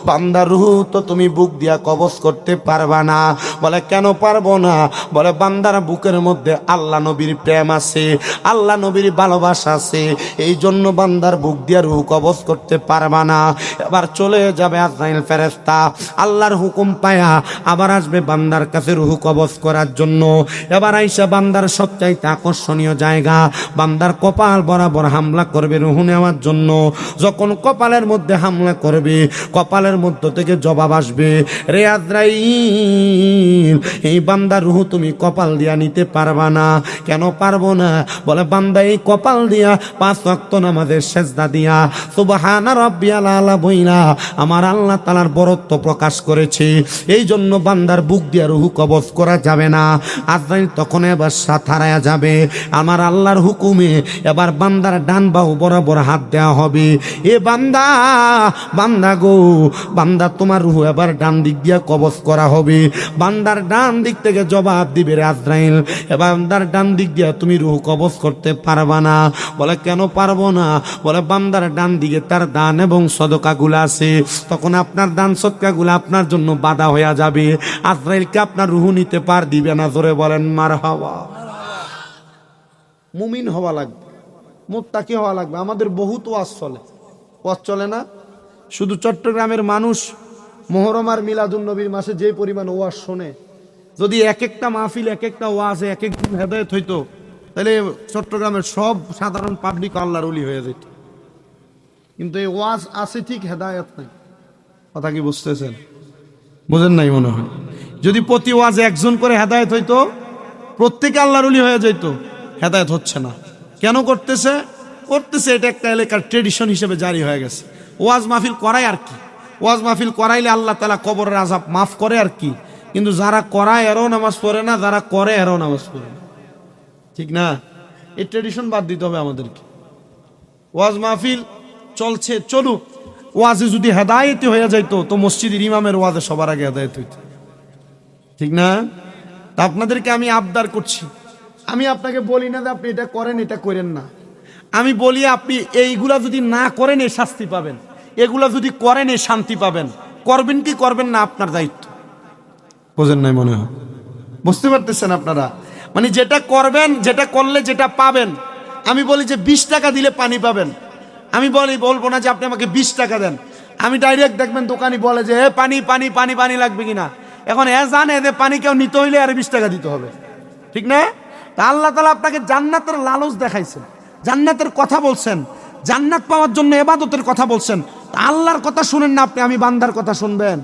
বান্দার রূহ তো তুমি বুক দিয়া কবজ করতে পারবা না। বলে কেন পারবো না? বলে বান্দার বুকের মধ্যে আল্লাহ নবীর প্রেম আছে, আল্লাহ নবীর ভালোবাসা আছে, এই জন্য বান্দার বুক দিয়া রূহ কবজ করতে পারবা না। এবার চলে যাবে আজরাইল ফেরেশতা, আল্লাহর হুকুম পায়া আবার আসবে বান্দার কাছে রূহ কবজ করার জন্য। এবার আইসা বান্দার সবচাইতে আকর্ষণীয় জায়গা, বান্দার কপাল বরাবর হামলা করবে রূহ নেওয়ার জন্য। যখন কপালের মধ্যে হামলা করবে, কপালের মধ্য থেকে জবাব আসবে, রে আজরাইল, এই বান্দার রূহ তুমি কপাল দিয়া নিতে পারবা না। কেন পারবো না? বলে বান্দা এই কপাল দিয়া 5 ওয়াক্ত নামাজের সেজদা দিয়া সুবহানা রাব্বিয়াল আলা বইলা আমার আল্লাহ তাআলার বরত্ব প্রকাশ করেছে, এই জন্য বান্দার বুক দিয়া রূহ কবজ করা যাবে না। আজরাইল তখন এবার সাথারায়া যাবে, আমার আল্লাহর হুকুমে এবার বান্দার ডান বাহু বরাবর হাত দেওয়া হবে। এ বান্দা, বান্দা গো, বান্দা তোমার রূহ এবার ডান দিক দিয়া কবজ করা হবে। বান্দার ডান দিক থেকে জবাব দিবে রে আজরাইল, এবার বান্দার ডান দিক দিয়া তুমি রূহ কবজ করতে পারবা না। বলে কেন পারবো না? বলে বান্দার ডান দিকে তার দান এবং সদকাগুলো আছে, তখন আপনার দান সদকাগুলো আপনার জন্য বাধা হয়ে যাবে, আজরাইলকে আপনার রূহ নিতে পার দিবে না। জোরে বলেন মারহাবা। মুমিন হওয়া লাগবে, মুত্তাকি হওয়া লাগবে। আমাদের বহুত ওয়াজ চলে, ওয়াজ চলে না? শুধু চট্টগ্রামের মানুষ মুহররম আর মিলাদুন নবীর মাসে যে পরিমাণ ওয়াজ শোনে, যদি এক একটা মাহফিল এক একটা ওয়াজে এক একদিন হেদায়েত হইতো, তাহলে চট্টগ্রামের সব সাধারণ পাবলিক আল্লাহর ওলি হয়ে যেত। কিন্তু এই ওয়াজ আছে ঠিক, হেদায়েত নাই। কথা কি বুঝতেছেন? বুঝেন নাই মনে হয়। যদি প্রতি ওয়াজে একজন করে হেদায়েত হইতো, প্রত্যেকে আল্লাহর ওলি হয়ে যেত। হেদায়েত হচ্ছে না। কেন করতেছে? এটা একটা এলাকার ট্রেডিশন হিসেবে জারি হয়ে গেছে। ওয়াজ মাহফিল করায় আর কি, ওয়াজ মাহফিল করাইলে আল্লাহ তাআলা কবরের আযাব মাফ করে আর কি। কিন্তু যারা করায় এরও নামাজ পড়ে না, যারা করে এরও নামাজ পড়ে না। ঠিক না? এই ট্রেডিশন বাদ দিতে হবে আমাদেরকে। ওয়াজ মাহফিল চলছে, চলুক। ওয়াজে যদি হেদায়েত হয়ে যাইতো, তো মসজিদের ইমামের ওয়াজে সবার আগে হেদায়েত হইতো। ঠিক না? তা আপনাদেরকে আমি আবদার করছি, আমি আপনাকে বলি না যে আপনি এটা করেন, এটা করেন না। আমি বলি আপনি এইগুলা যদি না করেন এই শাস্তি পাবেন, এগুলা যদি করেন এই শান্তি পাবেন। করবেন কি করবেন না আপনার দায়িত্ব। বোঝেন নাই মনে হয়? বুঝতে পারতেছেন আপনারা? মানে যেটা করবেন, যেটা করলে যেটা পাবেন। আমি বলি যে 20 টাকা দিলে পানি পাবেন, আমি বলবো না যে আপনি আমাকে 20 টাকা দেন। আমি ডাইরেক্ট দেখবেন দোকানি বলে যে পানি পানি পানি পানি লাগবে কিনা। এখন জানে যে পানি কেউ নিতে হইলে আর 20 টাকা দিতে হবে। ঠিক না? তা আল্লাহ তাআলা আপনাকে জান্নাতের লালচ দেখাইছেন, জান্নাতের কথা বলছেন, জান্নাত পাওয়ার জন্য ইবাদতের কথা বলছেন। আল্লাহর কথা শুনেন না আপনি, আমি বান্দার কথা শুনবেন?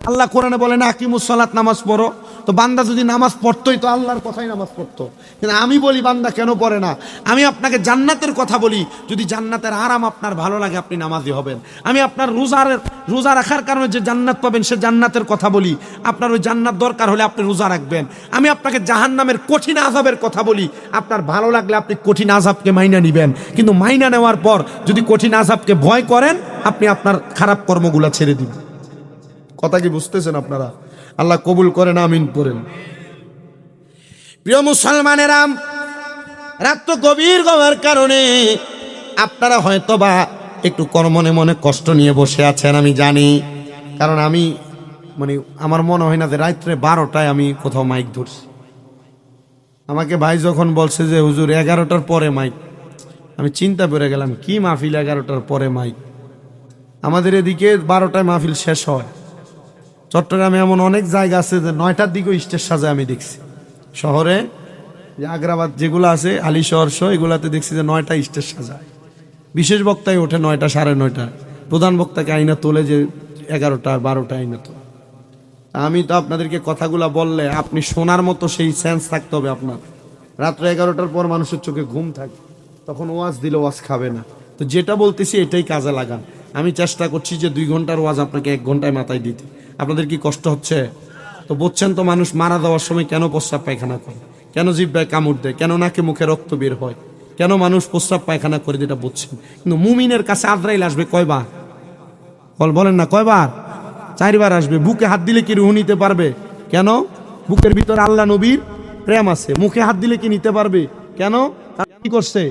আল্লাহ কোরআনে বলেন আকিমুস সালাত, নামাজ পড়ো। তো বান্দা যদি নামাজ পড়তোই তো আল্লাহর কথাই নামাজ পড়তো। কিন্তু আমি বলি বান্দা কেন পড়ে না? আমি আপনাকে জান্নাতের কথা বলি, যদি জান্নাতের আরাম আপনার ভালো লাগে আপনি নামাজি হবেন। আমি আপনার রোজা রাখার কারণে যে জান্নাত পাবেন সে জান্নাতের কথা বলি, আপনার ওই জান্নাত দরকার হলে আপনি রোজা রাখবেন। আমি আপনাকে জাহান্নামের কঠিন আযাবের কথা বলি, আপনার ভালো লাগলে আপনি কঠিন আযাবকে মাইনা নিবেন। কিন্তু মাইনা নেওয়ার পর যদি কঠিন আযাবকে ভয় করেন, আপনি আপনার খারাপ কর্মগুলা ছেড়ে দিবেন। কথা কি বুঝতেছেন আপনারা? আল্লাহ কবুল করেন, আমিন পড়েন। প্রিয় মুসলমানেরা, রাত তো গভীর হওয়ার কারণে আপনারা হয়তো বা একটু মনে মনে কষ্ট নিয়ে বসে আছেন, আমি জানি। কারণ আমি আমার মনে হয় না যে রাত্রে 12টায় আমি কোথাও মাইক ধরছি। আমাকে ভাই যখন বলছে যে হুজুর 11টার পরে মাইক, আমি চিন্তা করে গেলাম কি মাহফিল 11টার পরে মাইক। আমাদের এদিকে 12টায় মাহফিল শেষ হয়। চট্টগ্রামে এমন অনেক জায়গা আছে যে 9টার দিকেও স্টেজ সাজায় আমি দেখছি। শহরে যে আগ্রাবাদ যেগুলো আছে, আলী শহর সহ এগুলাতে দেখছি যে 9টা স্টেজ সাজায়। বিশেষ বক্তায় ওঠে 9টা, 9:30। প্রধান বক্তাকে আইনা তোলে যে 11টা 12টা আইনা তোলে। আমি তো আপনাদেরকে কথাগুলা বললে আপনি শোনার মতো সেই সেন্স থাকতে হবে আপনার। রাত্রে 11টার পর মানুষের চোখে ঘুম থাকে, তখন ওয়াজ দিলে ওয়াজ খাবে না। তো যেটা বলতেছি এটাই কাজে লাগান। আমি চেষ্টা করছি যে 2 ঘন্টার ওয়াজ আপনাকে 1 ঘন্টায় মাথায় দিতে। আপনাদের কি কষ্ট হচ্ছে? তো বুঝছেন তো মানুষ মারা যাওয়ার সময় কেন প্রস্রাব পায়খানা করে, কেন জিহ্বায় কামড় দেয়, কেন নাকে মুখে রক্ত বের হয়, কেন মানুষ প্রস্রাব পায়খানা করে, যেটা বুঝছেন। কিন্তু মুমিনের কাছে আজরাইল আসবে কয়বার? বলেন না, কয়বার? 4 বার আসবে। বুকে হাত দিলে কি রুহ নিতে পারবে? কেন? বুকের ভিতরে আল্লাহ নবীর প্রেম আছে। মুখে হাত দিলে কি নিতে পারবে? কেন? কি করছে?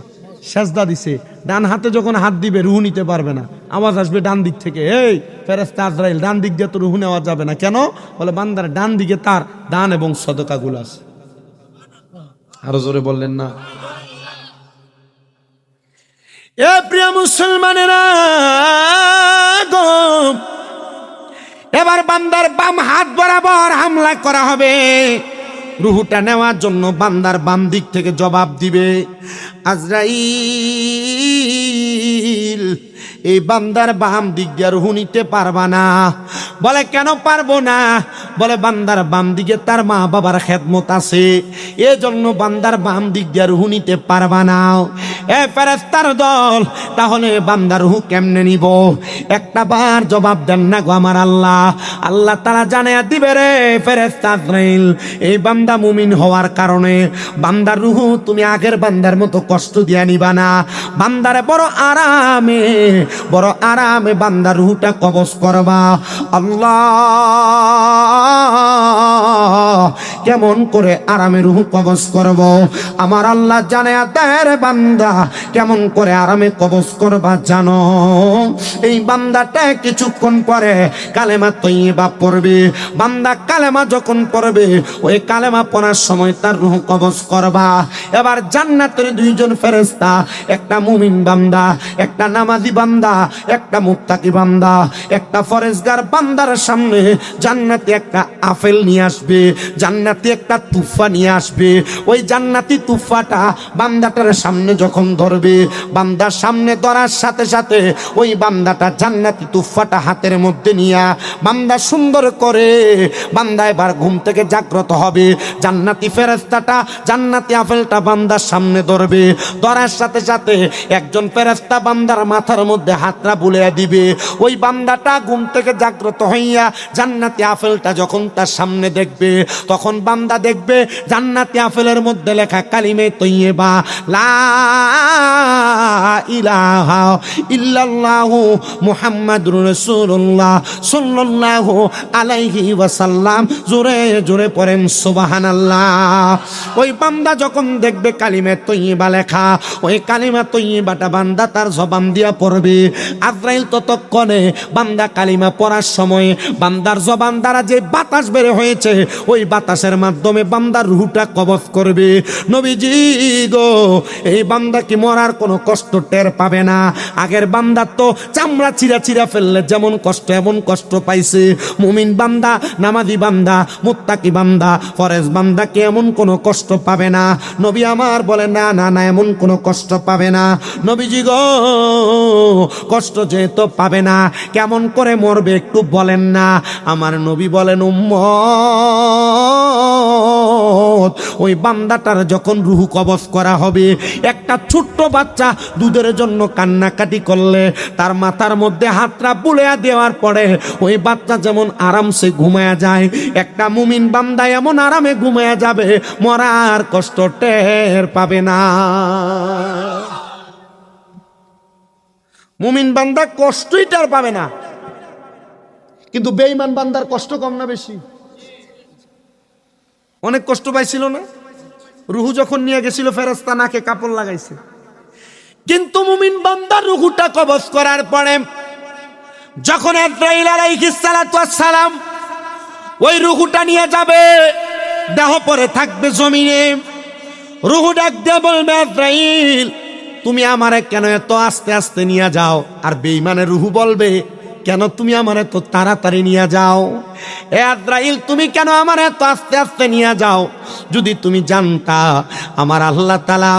সেজদা দিছে। ডান হাতে যখন হাত দিবে রুহ নিতে পারবে না, আওয়াজ আসবে ডান দিক থেকে, এই ফেরেশতা আজরাইল, ডান দিক দিয়ে তো রুহ নেওয়া যাবে না। কেন? বলে বান্দার ডান দিকে তার দান এবং সদকাগুলো আছে। আরো জোরে বললেন না? এ প্রিয় মুসলমানেরা গো, এবার বান্দার বাম হাত বরাবর হামলা করা হবে। রুহুটা নেওয়ার জন্য বান্দার বাম দিক থেকে জবাব দিবে আজরাইল। এই বান্দার বাম দিক দিয়ে রুহু নিতে পারবা না। বলে কেন পারবো না? বলে বান্দার বাম দিকে তার মা বাবার খেদমত আছে, এজন্য বান্দার বাম দিক দিয়ে রুহু নিতে পারবা না। এ ফেরেশতার দল, তাহলে বান্দার রুহু কেমনে নিব? একটা বার জবাব দেন না গো আমার আল্লাহ। আল্লাহ তাআলা জানিয়ে দিবে, রে ফেরেশতা আজরাইল, এই বান্দা মুমিন হওয়ার কারণে বান্দার রুহু তুমি আগের বান্দার মতো কষ্ট দিয়া নিবা না। বান্দারে বড় আরামে বান্দার রুহুটা কবজ করবা। আল্লাহ কেমন করে আরামে রুহু কবজ করব? আমার আল্লাহ জানে আদের বান্দা কেমন করে আরামে কবজ করবা জানো? এই বান্দাটা কিছুক্ষণ পরে কালেমা তৈয়বা পড়বে। বান্দা কালেমা যখন পড়বে, ওই কালেমা পড়ার সময় তার রুহু কবজ করবা। এবার জান্নাতের 2 জন ফেরেশতা, একটা মুমিন বান্দা, একটা নামাজি বান্দা, একটা মুত্তাকি বান্দা, একটা ফরেজগার বান্দার সামনে জান্নাতি একটা আপেল নিয়ে আসবে, জান্নাতি একটা তুফা নিয়ে আসবে। ওই জান্নাতি তুফাটা বান্দাটার সামনে যখন ধরবে, বান্দার সামনে ধরার সাথে সাথে ওই বান্দাটা জান্নাতি তুফাটা হাতের মধ্যে নিয়ে বান্দা সুন্দর করে, বান্দা এবার ঘুম থেকে জাগ্রত হবে। জান্নাতি ফেরেশতাটা জান্নাতি আপেলটা বান্দার সামনে ধরবে, ধরার সাথে সাথে একজন ফেরেশতা বান্দার মাথার মধ্যে হাতটা বুলিয়ে দিবে। ওই বান্দাটা ঘুম থেকে জাগ্রত হইয়া জান্নাতি আপেলটা যখন তার সামনে দেখবে, তখন বান্দা দেখবে জান্নাতি আপেলের মধ্যে লেখা কালিমে তৈয়বা, লা ইলাহা ইল্লাল্লাহু মুহাম্মাদুর রাসূলুল্লাহ সাল্লাল্লাহু আলাইহি ওয়াসাল্লাম। জোরে জোরে পড়েন সুবহানাল্লাহ। ওই বান্দা যখন দেখবে কালিমে তৈয়বা লেখা, ওই কালিমা তৈয়বাটা বান্দা তার জবান দিয়া পড়বে। আজরাইল ততক্ষণে বান্দা কালিমা পড়ার সময় বান্দার জবান দ্বারা যে বাতাস বের হয়েছে, ওই বাতাসের মাধ্যমে বান্দার রুহটা কবজ করবে। নবীজি গো, এই বান্দা কি মরার কোনো কষ্ট টের পাবে না। আগের বান্দার তো চামড়া চিরা চিরা ফেললে যেমন কষ্ট, এমন কষ্ট পাইছে। মুমিন বান্দা, নামাজি বান্দা, মুত্তাকি বান্দা, ফরজ বান্দা কি এমন কোনো কষ্ট পাবে না? নবী আমার বলে না না না, এমন কোনো কষ্ট পাবে না। নবীজি গো, কষ্ট যেহেতু পাবে না, কেমন করে মরবে একটু বলেন না। আমার নবী বলেন, উম্মত, ওই বান্দাটার যখন রুহু কবজ করা হবে, একটা ছোট্ট বাচ্চা দুধের জন্য কান্নাকাটি করলে তার মাথার মধ্যে হাতটা বুলিয়ে দেওয়ার পরে ওই বাচ্চা যেমন আরামসে ঘুমায়া যায়, একটা মুমিন বান্দা এমন আরামে ঘুমায়া যাবে, মরার কষ্ট টের পাবে না। মুমিন বান্দা কষ্টই টের পাবে না, কিন্তু বেঈমান বান্দার কষ্ট কম না বেশি? অনেক কষ্ট পাইছিল না? রুহু যখন নিয়ে গেছিল ফেরেশতা নাকে কাপড় লাগাইছে, কিন্তু মুমিন বান্দার রুহুটা কবজ করার পরে যখন আজরাইল আলাইহিস সালাতু ওয়াস সালাম ওই রুহুটা নিয়ে যাবে, দেহ পরে থাকবে জমিনে, রুহু ডাক দিয়ে বলবে, আজরাইল তুমি আমারে কেন এত আস্তে আস্তে নিয়ে যাও? আর বেঈমানের রুহু বলবে, কেন তুমি আমার এত তাড়াতাড়ি নিয়ে যাও? এ আজরাইল তুমি কেন আমার এত আস্তে আস্তে নিয়ে যাও? যদি তুমি জানতা আমার আল্লাহ তাআলা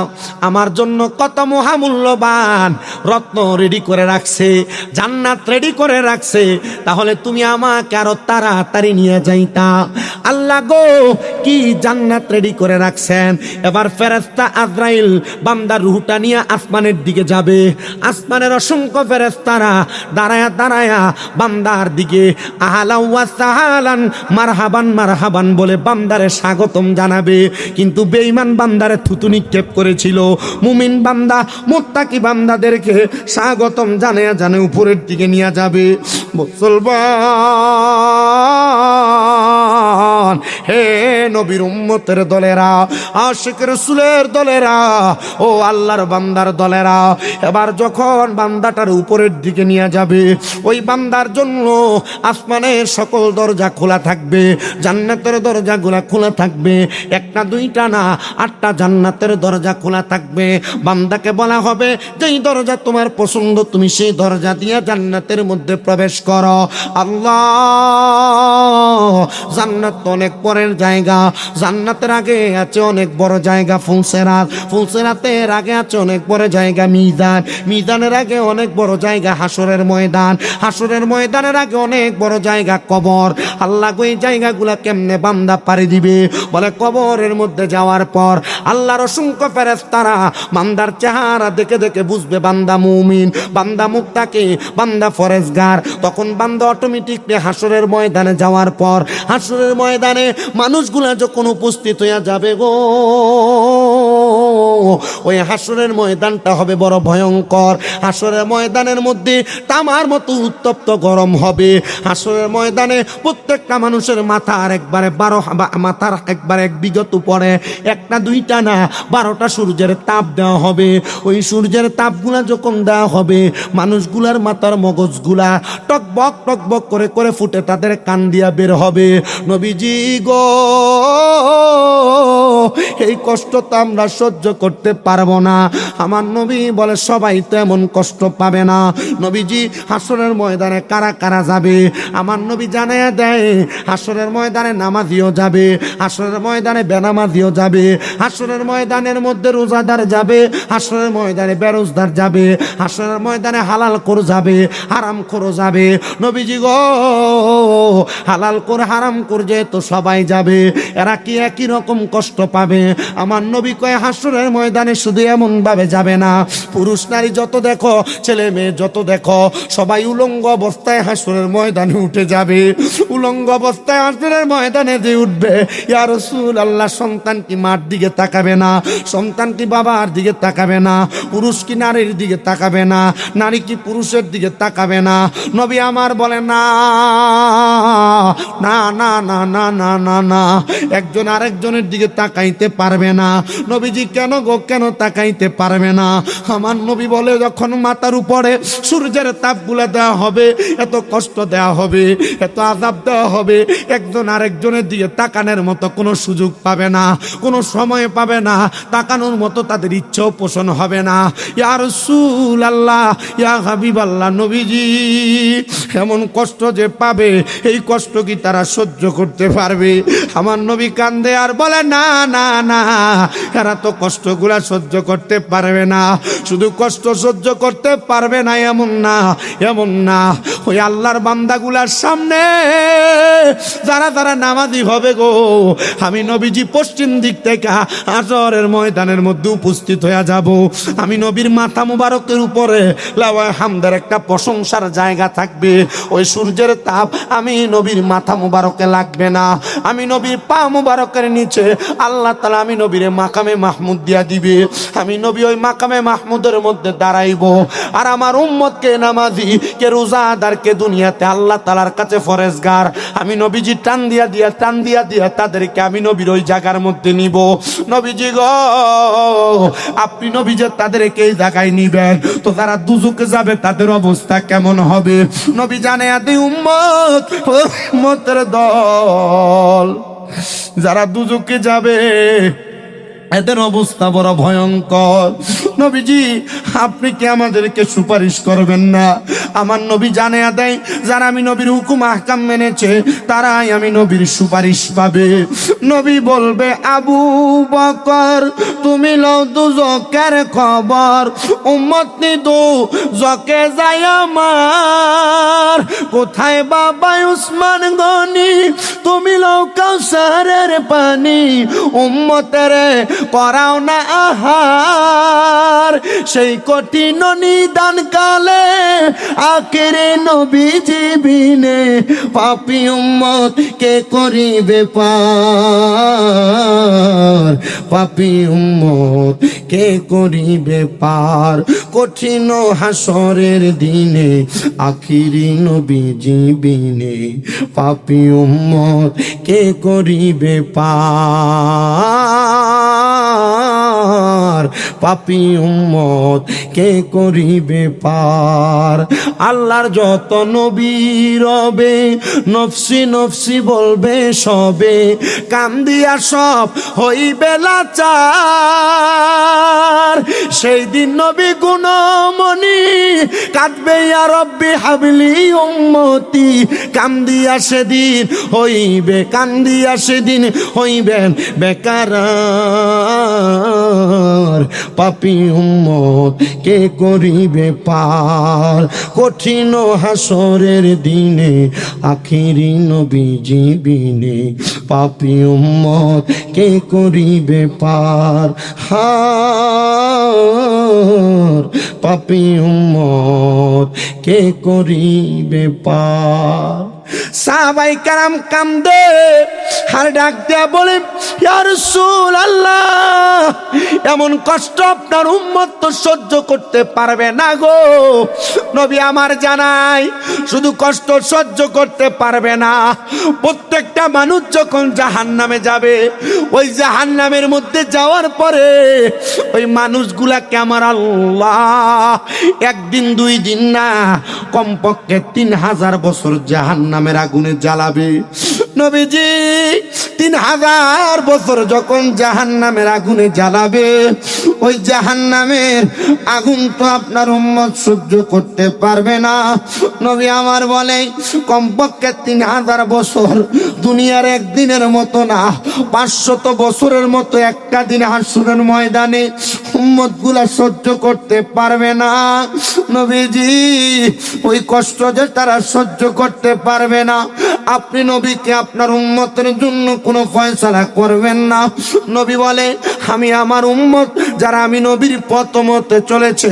আমার জন্য কত মহামূল্যবান রত্ন রেডি করে রাখছে, জান্নাত রেডি করে রাখছে, তাহলে তুমি আমাকে আরো তাড়াতাড়ি নিয়ে যাইতা। আল্লাহ গো কি জান্নাত রেডি করে রাখছেন। এবার ফেরেশতা আজরাইল বান্দার রূহটা নিয়ে আসমানের দিকে যাবে। আসমানের অসংখ্য ফেরেশতারা দাঁড়ায়া দাঁড়ায়া বান্দার দিকে আহলান ওয়া সাহলান মারহাবান মারহাবান বলে বান্দারে স্বাগতম জানাবে। কিন্তু বেঈমান বান্দারে থুতু নিক্ষেপ করেছিল। মুমিন বান্দা মুত্তাকি বান্দাদেরকে স্বাগতম জানায়া জানে উপরের দিকে নিয়ে যাবে। মুসলমান হে নবীর উম্মতের দলেরা, আশিক রাসূলের দলেরা, ও আল্লাহর বান্দার দলেরা, এবার যখন বান্দাটার উপরের দিকে নিয়ে যাবে ওই বান্দার জন্য আসমানের সকল দরজা খোলা থাকবে, জান্নাতের দরজাগুলা খোলা থাকবে। একটা দুইটা না, 8টা জান্নাতের দরজা খোলা থাকবে। বান্দাকে বলা হবে যেই দরজা তোমার পছন্দ তুমি সেই দরজা দিয়ে জান্নাতের মধ্যে প্রবেশ করো। আল্লাহ, জান্নাত অনেক পরের জায়গা, জান্নাতের আগে আছে অনেক বড় জায়গা ফুলসেরাত, ফুলসেরাতের আগে আছে অনেক বড় জায়গা মিজান, মিজানের আগে অনেক বড় জায়গা হাসরের ময়দান, হাসরের ময়দানের আগে অনেক বড় জায়গা কবর। আল্লাহ গো এই জায়গাগুলা কেমনে বান্দা পাড়ি দিবে? বলে কবরের মধ্যে যাওয়ার পর আল্লাহর অসংখ্য ফেরেশতারা বান্দার চেহারা দেখে দেখে বুঝবে বান্দা মুমিন, বান্দা মুত্তাকি, বান্দা ফরেজগার। তখন বান্দা অটোমেটিকলি হাসরের ময়দানে যাওয়ার পর হাসরের ময়দানে মানুষগুলা যখন উপস্থিত হইয়া যাবে গো, ওই হাসরের ময়দানটা হবে বড় ভয়ঙ্কর। হাসরের ময়দানের মধ্যে তামার মতো উত্তপ্ত গরম হবে। হাসরের ময়দানে প্রত্যেকটা মানুষের মাথার একবারে 12 মাথার একবারে এক বিগত পরে একটা দুইটা না 12টা সূর্যের তাপ দেওয়া হবে। ওই সূর্যের তাপগুলা যখন দেওয়া হবে মানুষগুলার মাথার মগজগুলা টকবক টকবক করে করে ফুটে তাদের কান দিয়া বের হবে। নবীজি গো এই কষ্ট তো আমরা সহ্য করতে পারবো না। আমার নবী বলে সবাই তো এমন কষ্ট পাবে না। নবীজি হাসরের ময়দানে কারা কারা যাবে আমার নবী জানাইয়া দেয়। হাসরের ময়দানে নামাজিও যাবে, হাসরের ময়দানে বেনামাজিও যাবে, হাসরের ময়দানের মধ্যে রোজাদার যাবে, হাসরের ময়দানে বেরোজদার যাবে, হাসরের ময়দানে হালাল কর যাবে, হারাম কর যাবে। নবীজি গো হালাল কর হারাম কর যেহেতু সবাই যাবে, এরা কি একই রকম কষ্ট পাবে? আমার নবী কয় হাসরের ময়দানে শুধু এমন ভাবে যাবে না, পুরুষ নারী যত দেখো, ছেলে মেয়ে যত দেখো, সবাই উলঙ্গ অবস্থায় হাসরের ময়দানে উঠে যাবে। উলঙ্গ অবস্থায় হাসরের ময়দানে যে উঠবে, ইয়া রাসূলুল্লাহ, সন্তান কি মার দিকে তাকাবে না? সন্তান কি বাবার দিকে তাকাবে না? পুরুষ কি নারীর দিকে তাকাবে না? নারী কি পুরুষের দিকে তাকাবে না? নবী আমার বলে না না না না না না না না, একজন আরেকজনের দিকে তাকাইতে পারবে না। নবীজি কেন গো, কেন তাকাইতে পারবে না? আমার নবী বলে যখন মাথার উপরে সূর্যের তাপগুলা দেওয়া হবে, এত কষ্ট দেওয়া হবে, এত আযাব দেওয়া হবে, একজন আরেকজনের দিকে তাকানোর মতো কোনো সুযোগ পাবে না, কোনো সময় পাবে না, তাকানোর মতো তাদের ইচ্ছাও পোষণ হবে না। ইয়া রাসূলুল্লাহ, ইয়া হাবিবাল্লাহ, নবীজি এমন কষ্ট যে পাবে, এই কষ্ট কি তারা সহ্য করতে পারবে? আমার নবী কান্দে আর বলে না না না, এরা তো কষ্টগুলা সহ্য করতে পারবে না। শুধু কষ্ট সহ্য করতে পারবে না এমন না, এমন না, ওই আল্লাহর বান্দাগুলার সামনে যারা যারা নামাজি হবে গো, আমি নবীজি পশ্চিম দিক থেকে হাসরের ময়দানের মধ্যে উপস্থিত হয়ে যাব। আমি নবীর মাথা মুবারকের উপরে লাওয়ায়ে হামদের একটা প্রশংসার জায়গা থাকবে। ওই সূর্যের তাপ আমি নবীর মাথা মুবারকে লাগবে না। আমি নবীর পা মুবারকের নিচে আল্লাহ তাআলা আমি নবীর মাকামে মাহমুদ দিয়া দিবে। আমি নবী ওই মাকামে মাহমুদের মধ্যে দাঁড়াইব, আর আমার উম্মতকে নামাজি কে রোজাদার কে দুনিয়াতে আল্লাহ তাআলার কাছে ফরেজগার আমি নবীজি টান দিয়া দিয়া টান দিয়া দিয়া তাদেরকে আমি নবীর ওই জায়গার মধ্যে নিব। নবীজি গো আপনি নবী যে তাদেরকে এই জায়গায় নিবেন, তো যারা দুজকে যাবে তাদের অবস্থা কেমন হবে? নবী জানে আদি উম্মত, উম্মতের দল যারা দুজকে যাবে এদের অবস্থা বড় ভয়ঙ্কর। নবীজি আপনি কি আমাদেরকে সুপারিশ করবেন না? আমার নবী জানিয়ে দেয়, যারা আমি নবীর হুকুম আহকাম মেনেছে তারাই আমি নবীর সুপারিশ পাবে। নবী বলবে, আবু বকর তুমি লও দুজকের খবর, উম্মত নি দুজকে যায় আমার। কোথায় বাবা উসমান গনি তুমি লও কাউসারের পানি, উম্মতের করাও না আহার। সেই কঠিন নিদান কালে আখেরে নবীজি বিনে পাপী উম্মত কে করিবে পার, পাপী উম্মত কে করিবে পার। কঠিন হাসরের দিনে আখিরি নবীজি বিনে পাপী উম্মত কে করিবে পার, পাপী উম্মত কে করিবে পার। আল্লাহর যত নবী রবে নফসি নফসি বলবে সবে, কান্দিয়া সব হইবে লাচার। সেই দিন নবী গুণমণি কাঁদবে, ইয়া রব্বি হাবলি উম্মতি। কান্দিয়া সেদিন হইবে, কান্দিয়া সেদিন হইবেন বেকার, পাপী উম্মত কে করিবে পার। কঠিন হাসরের দিনে আখিরি নবীজি বিনে পাপী উম্মত কে করিবে পার, হার পাপী উম্মত কে করিবে পার। সাহাবাই কারাম কান্দে আর ডাক দেয়া বলে, ইয়া রাসূলুল্লাহ এমন কষ্ট আপনার উম্মত তো সহ্য করতে পারবে না গো। নবী আমার জানাই, শুধু কষ্ট সহ্য করতে পারবে না, প্রত্যেকটা মানুষ যখন জাহান্নামে যাবে, ওই জাহান্নামের মধ্যে যাওয়ার পরে ওই মানুষগুলাকে আমার আল্লাহ একদিন দুই দিন না, কমপক্ষে 3000 বছর জাহান্নামের আগুনে জ্বালাবে। নবীজি 3000 বছর যখন জাহান্নামের আগুনে জ্বালাবে, ওই জাহান্নামের আগুন তো আপনার উম্মত সহ্য করতে পারবে না। নবী আমার বলে, কমপক্ষে 3000 বছর দুনিয়ার একদিনের মতো না, 500 বছরের মতো একটা দিন হাসরের ময়দানে উম্মত গুলা সহ্য করতে পারবে না। নবীজি ওই কষ্ট যে তারা সহ্য করতে পারবে না, আপনি নবীকে আপনার উম্মতের জন্য কোনো ফয়সালা করবেন না। নবী বলে, আমি আমার উম্মত যারা আমি নবীর পথ মতে চলেছে,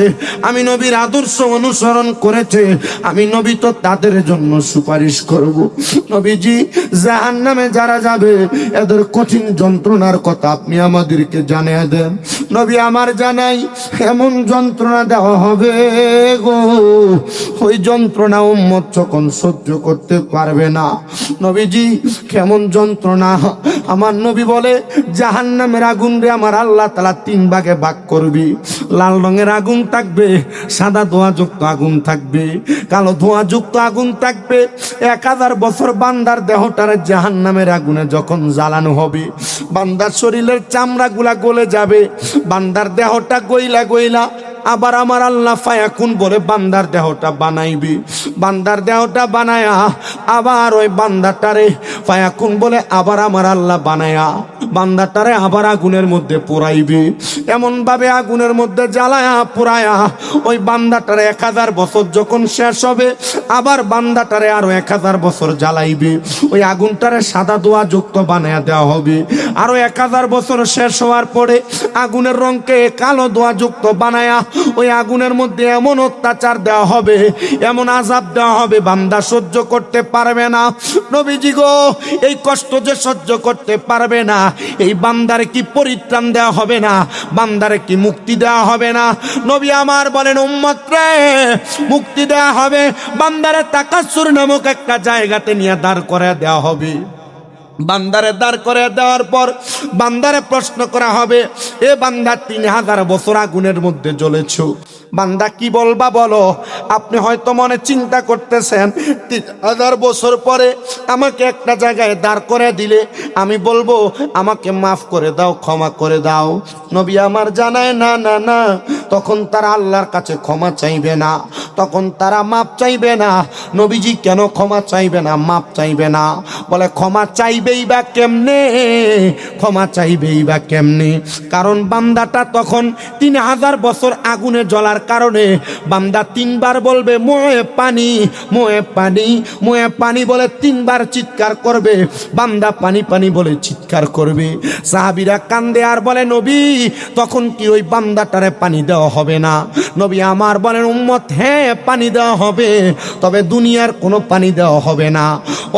আমি নবীর আদর্শ অনুসরণ করেছে, আমি নবী তো তাদের জন্য সুপারিশ করব। নবীজি জাহান্নামে যারা যাবে এদের কঠিন যন্ত্রণার কথা আপনি আমাদেরকে জানিয়ে দেন। নবী আমার জানাই, এমন যন্ত্রণা দেওয়া হবে গো, ওই যন্ত্রণা উম্মত যখন সহ্য করতে পারবে না। নবীজি কেমন যন্ত্রণা? আমার নবী বলে, জাহান্নামের আগুন রে আমার আল্লাহ তাআলা 3 ভাগে ভাগ করবি। লাল রঙের আগুন থাকবে, সাদা ধোঁয়াযুক্ত আগুন থাকবে, কালো ধোঁয়াযুক্ত আগুন থাকবে। 1000 বছর বান্দার দেহটারে জাহান্নামের আগুনে যখন জ্বালানো হবে, বান্দার শরীরের চামড়াগুলা গলে যাবে, বান্দার দেহটা গইলা গইলা আবার আমার আল্লাহ ফায়াকুন বলে বান্দার দেহটা বানাইবি। বান্দার দেহটা বানায়া আবার ওই বান্দাটারে ফায়াকুন বলে আবার আমার আল্লাহ বানায়া বান্দাটারে আবার আগুনের মধ্যে পোড়াইবে। এমন ভাবে আগুনের মধ্যে জ্বালায়া পোড়ায়া ওই বান্দাটারে 1000 বছর যখন শেষ হবে, আবার বান্দাটারে আরো 1000 বছর জ্বালাইবে। ওই আগুনটারে সাদা ধোঁয়া যুক্ত বানায়া দেওয়া হবে। আরো 1000 বছর শেষ হওয়ার পরে আগুনের রঙকে কালো ধোঁয়া যুক্ত বানায়া ওই আগুনের মধ্যে এমন অত্যাচার দেওয়া হবে, এমন আযাব দেওয়া হবে, বান্দা সহ্য করতে পারবে না। নবীজি গো, এই কষ্ট যে সহ্য করতে পারবে না, এই বান্দারে কি পরিত্রাণ দেওয়া হবে না? বান্দারে কি মুক্তি দেওয়া হবে না? নবী আমার বলেন, উম্মত রে মুক্তি দেওয়া হবে। বান্দারে তাকাসুর নামক একটা জায়গাতে নিয়ে দাঁড় করে দেওয়া হবে। বান্দারে দাঁড় করে দেওয়ার পর বান্দারে প্রশ্ন করা হবে, এ বান্দা 3000 বছর আগুনের মধ্যে জ্বলেছ, বান্দা কি বলবা বলো? আপনি হয়তো মনে চিন্তা করতেছেন 3000 বছর পরে আমাকে একটা জায়গায় দাঁড় করে দিলে আমি বলবো আমাকে মাফ করে দাও, ক্ষমা করে দাও। নবী আমার জানায় না না না, তখন তারা আল্লাহর কাছে ক্ষমা চাইবে না, তখন তারা মাপ চাইবে না। নবীজি কেন ক্ষমা চাইবে না, মাপ চাইবে না? বলে ক্ষমা চাইবেই বা কেমনে, ক্ষমা চাইবেই বা কেমনে? কারণ বান্দাটা তখন 3000 বছর আগুনে জ্বলার কারণে বান্দা 3 বার বলবে মোয়ে পানি, মোয়ে পানি, মোয়ে পানি বলে 3 বার চিৎকার করবে। বান্দা পানি পানি বলে চিৎকার করবে। সাহাবীরা কান্দে আর বলে নবী তখন কি ওই বান্দাটারে পানি দেওয়া হবে না? নবী আমার বলেন উম্মত হ্যাঁ পানি দেওয়া হবে, তবে দুনিয়ার কোনো পানি দেওয়া হবে না।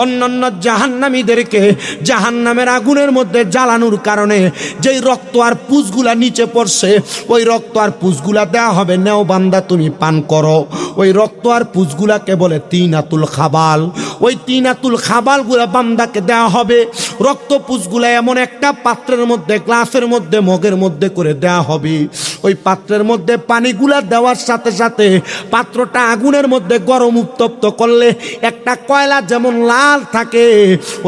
অন্যান্য জাহান্নামীদেরকে জাহান্নামের আগুনের মধ্যে জ্বালানোর কারণে যেই রক্ত আর পুষগুলা নিচে পড়ছে ওই রক্ত আর পুষগুলা দেওয়া হবে, নেও বান্দা তুমি পান করো। ওই রক্ত আর পুষগুলাকে বলে তিনাতুল খাবাল। ওই তিনাতুল খাবালগুলা বান্দাকে দেওয়া হবে। রক্ত পুষগুলা এমন একটা পাত্রের মধ্যে, গ্লাসের মধ্যে, মগের মধ্যে করে দেওয়া হবে। ওই পাত্রের মধ্যে পানিগুলা দেওয়ার সাথে সাথে পাত্রটা আগুনের মধ্যে গরম উত্তপ্ত করলে একটা কয়লা যেমন লাল থাকে,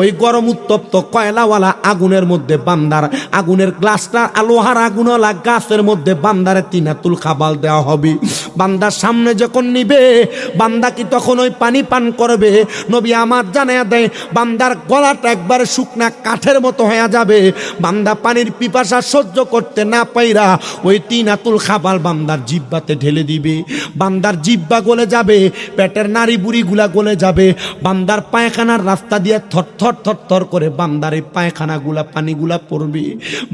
ওই গরম উত্তপ্ত কয়লাওয়ালা আগুনের মধ্যে বান্দার আগুনের গ্লাসটা লোহার আগুনওয়ালা গাছের মধ্যে বান্দারে তিনাতুল খাবাল দেওয়া হবে। বান্দার সামনে যখন নিবে বান্দা কি তখন ওই পানি পান করবে? নবী আমার জানায়া দেয় বান্দার গলাটা একবার শুকনা কাঠের মতো হয়ে যাবে। বান্দা পানির পিপাসা সহ্য করতে না পাইরা ওই তিনাতুল খাবাল বান্দার জিহ্বাতে ঢেলে দিবে। বান্দার জিহ্বা গলে যাবে, পেটের নাড়ি বুড়িগুলা গলে যাবে। বান্দার পায়খানার রাস্তা দিয়ে থরথর থরথর করে বান্দার এই পায়খানাগুলা পানিগুলা পড়বে।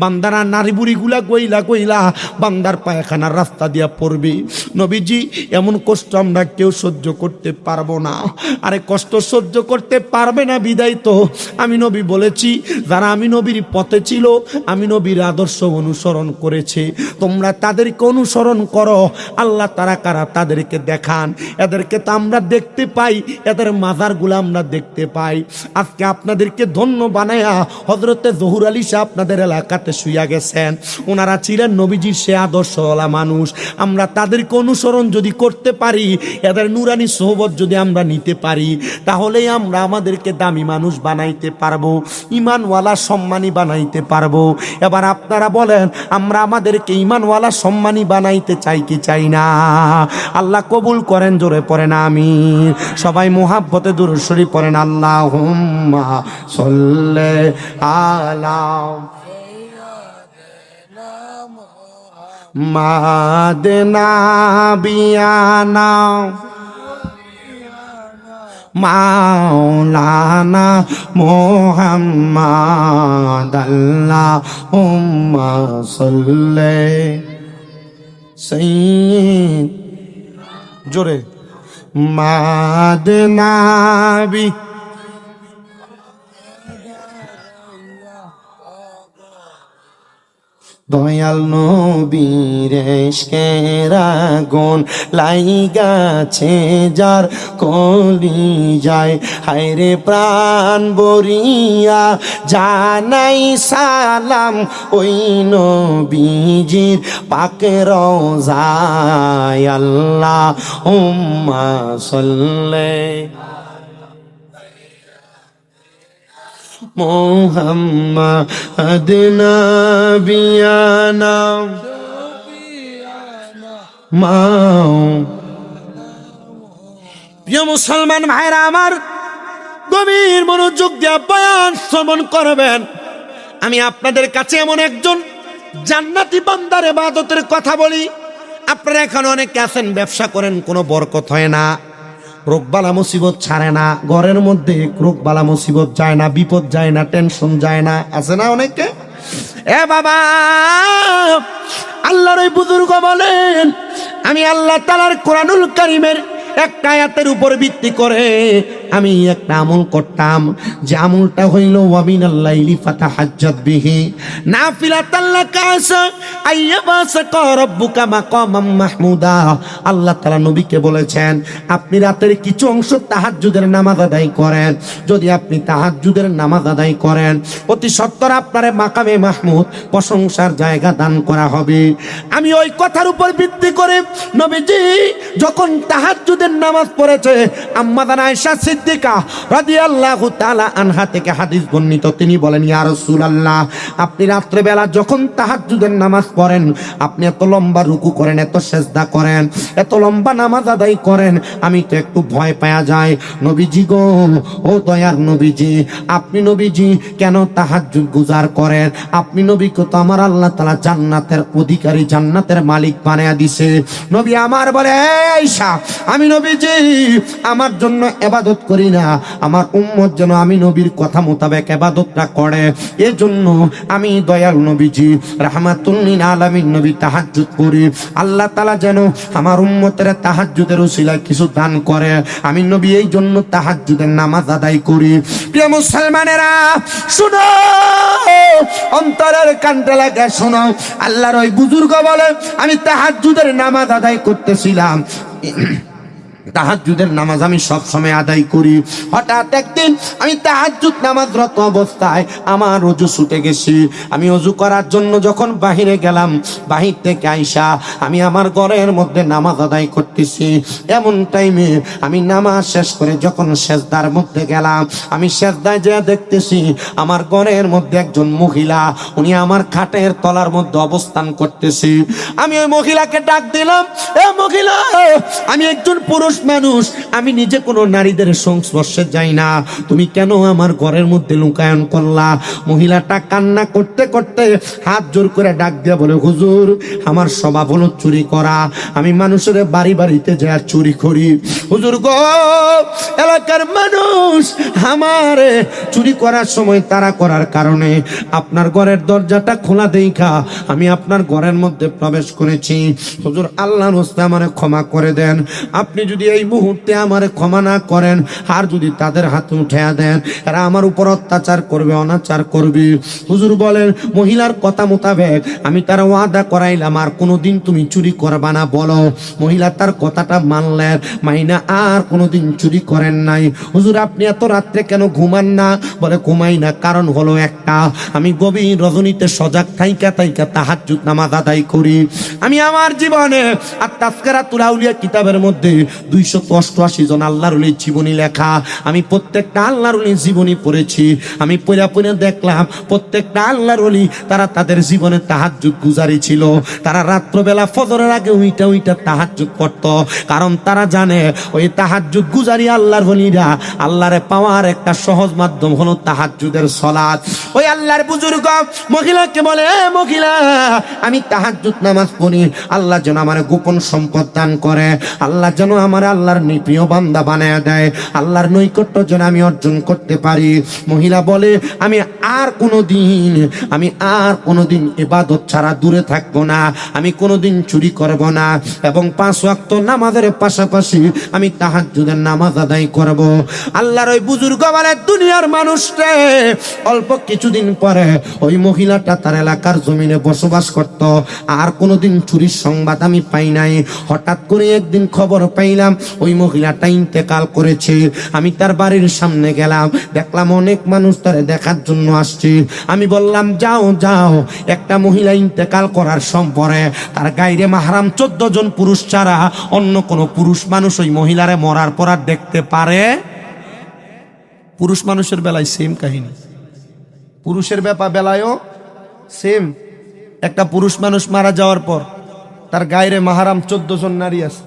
বান্দার নাড়ি বুড়িগুলা গইলা গইলা বান্দার পায়খানার রাস্তা দিয়ে পড়বে। নবীজি এমন কষ্ট আমরা কেউ সহ্য করতে পারবো না। আরে কষ্ট সহ্য করতে পারবে না বিদায় তো আমি নবী বলেছি যারা আমি নবীর পথে ছিল, আমি নবীর আদর্শ অনুসরণ করেছে, তোমরা তাদেরকে অনুসরণ করো। আল্লাহ তারা কারা তাদেরকে দেখান। এদেরকে তো আমরা দেখতে পাই, এদের মাজারগুলো আমরা দেখতে পাই। আজকে আপনাদেরকে ধন্য বানায়া হযরতে জহুর আলী শাহ আপনাদের এলাকাতে শুইয়া গেছেন। ওনারা ছিলেন নবীজির সে আদর্শওয়ালা মানুষ। আমরা তাদেরকে অনুসরণ যদি করতে পারি, এদের নুরানি সোহবত যদি আমরা নিতে পারি, তাহলেই আমরা আমাদেরকে দামি মানুষ বানাইতে পারবো, ইমানওয়ালা সম্মানী বানাইতে পারবো। এবার আপনারা বলেন আমরা আমাদেরকে ইমানওয়ালা সম্মানী বানাইতে চাই কি চাই না? আল্লাহ কবুল করেন, জোরে পড়েন আমিন। সবাই মুহাব্বতে দুরূদ শরীফ পড়েন আল্লাহুম্মা সাল্লি আলা মাদনা বিয়ানা মাওলানা মুহাম্মাদ আল্লাহুম্মা সাল্লি সাইয়্যিদ জোরে মাদনা বি দয়াল নবীর ইশকের আগুন লাইগাছে যার কলিজায়, হায়রে প্রাণ বরিয়া জানাই সালাম ওই নবীজির পাক রওজায়। আল্লাহুম্মা সাল্লি মুহাম্মাদ নবিয়ানা মাও। প্রিয় মুসলমান ভাইরা আমার, গভীর মনোযোগ দিয়ে বয়ান শ্রবণ করবেন। আমি আপনাদের কাছে এমন একজন জান্নাতি বান্দার ইবাদতের কথা বলি। আপনারা এখন অনেকে আছেন ব্যবসা করেন, কোনো বরকত হয় না, রোগবালা মুসিবত ছাড়ে না, ঘরের মধ্যে রোগবালা মুসিবত যায় না, বিপদ যায় না, টেনশন যায় না, আছে না অনেকে? এ বাবা, আল্লাহর ওই বুজুর্গ বলেন আমি আল্লাহ তাআলার কোরআনুল কারীমের একটা আয়াতের উপর ভিত্তি করে আমি একটা আমল করতাম, যে আমলটা হইল ওয়ামিনাল লাইলি ফাতাহাজ্জাত বিহি নাফিলাতাল লাকা আসা আইয়াবাসাকা রাব্বুকা মাকামাম মাহমুদা। আল্লাহ তাআলা নবীকে বলেছেন, আপনি রাতের কিছু অংশ তাহাজ্জুদের নামাজ আদায় করেন। যদি আপনি তাহাজ্জুদের নামাজ আদায় করেন, অতি সত্বর আপনারে মাকামে মাহমুদ, প্রশংসার জায়গা দান করা হবে। আমি ওই কথার উপর ভিত্তি করে নবীজি যখন তাহাজ্জুদের নামাজ পড়েছে, আম্মা জান আয়েশা সিদ্দিকা রাদিয়াল্লাহু তাআলা আনহা থেকে হাদিস বর্ণিত, তিনি বলেন, ইয়া রাসূলুল্লাহ, আপনি রাত্রে বেলা যখন তাহাজ্জুদের নামাজ পড়েন, আপনি এত লম্বা রুকু করেন, এত সেজদা করেন, এত লম্বা নামাজ আদায় করেন, আমি তো একটু ভয় পাওয়া যায়। নবীজি গো, ও দয়ার নবীজি, আপনি নবীজি কেন তাহাজ্জুদ গুজার করেন? আপনি নবীকে তো আমার আল্লাহ তাআলা জান্নাতের অধিকারী, জান্নাতের মালিক বানায়া দিছে। নবী আমার বলে, আয়েশা, আমি নবীজি আমার জন্য ইবাদত করি না, আমার উম্মত যেন আমি নবীর কথা মোতাবেক ইবাদতটা করে, এজন্য আমি দয়াল নবীজি রাহমাতুল লিল আলামিন নবী তাহাজ্জুদ করি। আল্লাহ তাআলা যেন আমার উম্মতের তাহাজ্জুদের উসিলায় কিছু দান করে, আমি নবী এই জন্য তাহাজ্জুদের নামাজ আদায় করি। প্রিয় মুসলমানেরা শুনো, অন্তরের কানটা লাগা শোনো, আল্লাহর ওই বুজুর্গ বলে, আমি তাহাজ্জুদের নামাজ আদায় করতেছিলাম, তাহাজ্জুদের নামাজ আমি সব সময় আদায় করি। হঠাৎ একদিন আমি তাহাজ্জুদ নামাজরত অবস্থায় আমার ওযু ছুটে গেছি। আমি ওযু করার জন্য যখন বাহিরে গেলাম, বাহির থেকে আইসা আমি আমার ঘরের মধ্যে নামাজ আদায় করতেছি। এমন টাইমে আমি নামাজ শেষ করে যখন সেজদার মধ্যে গেলাম, আমি সেজদায় যেয়ে দেখতেছি আমার ঘরের মধ্যে একজন মহিলা, উনি আমার খাটের তলার মধ্যে অবস্থান করতেছি। আমি ওই মহিলাকে ডাক দিলাম, এ মহিলা, আমি একজন পুরুষ মানুষ, আমি নিজে কোনো নারীদের সংস্পর্শে যাই না, তুমি কেন আমার ঘরের মধ্যে লুকায়ন করলা? মহিলাটা কান্না করতে করতে হাত জোর করে ডাক দিয়ে বলে, হুজুর, আমার স্বভাব হলো চুরি করা, আমি মানুষের বাড়ি বাড়িতে যা চুরি করি। হুজুর গো, এলাকার মানুষ আমার চুরি করার সময় তাড়া করার কারণে আপনার ঘরের দরজাটা খোলা দেখা আমি আপনার ঘরের মধ্যে প্রবেশ করেছি। হুজুর, আল্লাহর রাস্তে আমারে ক্ষমা করে দেন। আপনি যদি এই মুহূর্তে আমারে ক্ষমা না করেন, আর যদি তাদের হাতে উঠাইয়া দেন, এরা আমার উপর অত্যাচার করবে, অনাচার করবে। হুজুর বলেন, মহিলার কথা মোতাবেক আমি তার ওয়াদা করাইলাম, আর কোনোদিন তুমি চুরি করবা না। বলো, মহিলা তার কথাটা মানলেন, মাইনা আর কোনোদিন চুরি করেন নাই। হুজুর, আপনি এত রাত্রে কেন ঘুমান না? বলে, ঘুমাই না, কারণ হলো একটা, আমি গভীর রজনীতে সজাগ থাইকা থাইকা তাহাজ্জুদ নামাজ আদায় করি। আমি আমার জীবনে আর তাযকিরাতুল আউলিয়া কিতাবের মধ্যে 288 জন আল্লাহর ওলির জীবনী লেখা, আমি প্রত্যেকটা আল্লাহর ওলির জীবনী পড়েছি। আমি পড়ে পড়ে দেখলাম প্রত্যেকটা আল্লাহর ওলি তারা তাদের জীবনে তাহাজ্জুদ গুজারি ছিল। তারা রাত্রবেলা ফজরের আগে উইটা উইটা তাহাজ্জুদ করত, কারণ তারা জানে ওই তাহাজ্জুদ গুজারি আল্লাহর ওলিরা আল্লাহরে পাওয়ার একটা সহজ মাধ্যম হলো তাহাজ্জুদের সালাত। ওই আল্লাহর বুজুর্গ মহিলাকে বলে, এ মহিলা, আমি তাহাজ্জুদ নামাজ পড়ি, আল্লাহ যেন আমার গোপন সম্পদ দান করে, আল্লাহ যেন আমার আল্লাহর প্রিয় বান্দা বানায় দেয়, আল্লাহর নৈকট্য যেন আমি অর্জন করতে পারি। মহিলা বলে, আমি আর কোনোদিন ইবাদত ছাড়া দূরে থাকবো না, আমি কোনোদিন চুরি করব না, এবং 5 ওয়াক্ত নামাজের পাশাপাশি আমি তাহাজ্জুদের নামাজ আদায় করব। আল্লাহর ওই বুজুর্গ বলে, দুনিয়ার মানুষরে অল্প কিছুদিন পরে ওই মহিলাটা তার এলাকার জমিনে বসবাস করত, আর কোনোদিন চুরির সংবাদ আমি পাই নাই। হঠাৎ করে একদিন খবর পাইলাম ওই মহিলাটা ইন্তেকাল করেছে। আমি তার বাড়ির সামনে গেলাম, দেখলাম অনেক মানুষ তারে দেখার জন্য আসছে। আমি বললাম, যাও যাও, একটা মহিলা ইন্তেকাল করার সম্পর্কে তার গায়রে মাহরাম 14 জন পুরুষ ছাড়া অন্য কোনো পুরুষ মানুষ ওই মহিলারে মরার পর আর দেখতে পারে? পুরুষ মানুষের বেলায় সেম কাহিনী, পুরুষের বেলায়ও সেম। একটা পুরুষ মানুষ মারা যাওয়ার পর তার গায়রে মাহরাম 14 জন নারী আছে,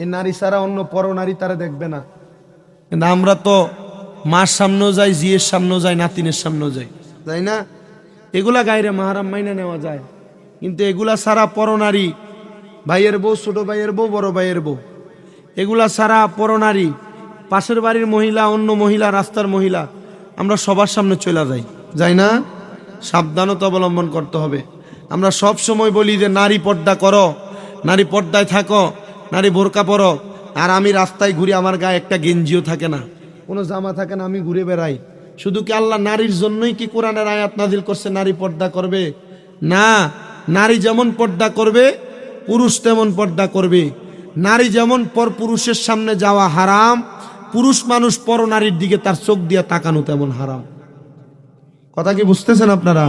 এই নারী ছাড়া অন্য পর নারী তারা দেখবে না। কিন্তু আমরা তো মার সামনেও যাই, জিয়ের সামনেও যাই, নাতিনের সামনেও যাই, তাই না? এগুলা গায়রে মাহরাম মাইনা নেওয়া যায়, কিন্তু এগুলা ছাড়া পর নারী, ভাইয়ের বউ, ছোট ভাইয়ের বউ, বড় ভাইয়ের বউ, এগুলা ছাড়া পর নারী, পাশের বাড়ির মহিলা, অন্য মহিলা, রাস্তার মহিলা, আমরা সবার সামনে চলে যাই না? সাবধানতা অবলম্বন করতে হবে। আমরা সব সময় বলি যে নারী পর্দা করো, নারী পর্দায় থাকো, নারী বোরকা পরো, আর আমি রাস্তায় ঘুরি, আমার গায়ে একটা গেঞ্জিও থাকে না, কোনো জামা থাকে না, আমি ঘুরে বেড়াই। শুধু কি আল্লাহ নারীর জন্যই কি কোরআনের আয়াত নাজিল করছে নারী পর্দা করবে? না, নারী যেমন পর্দা করবে পুরুষ তেমন পর্দা করবে। নারী যেমন পর পুরুষের সামনে যাওয়া হারাম, পুরুষ মানুষ পর নারীর দিকে তার চোখ দিয়ে তাকানো তেমন হারাম। কথা কি বুঝতেছেন আপনারা?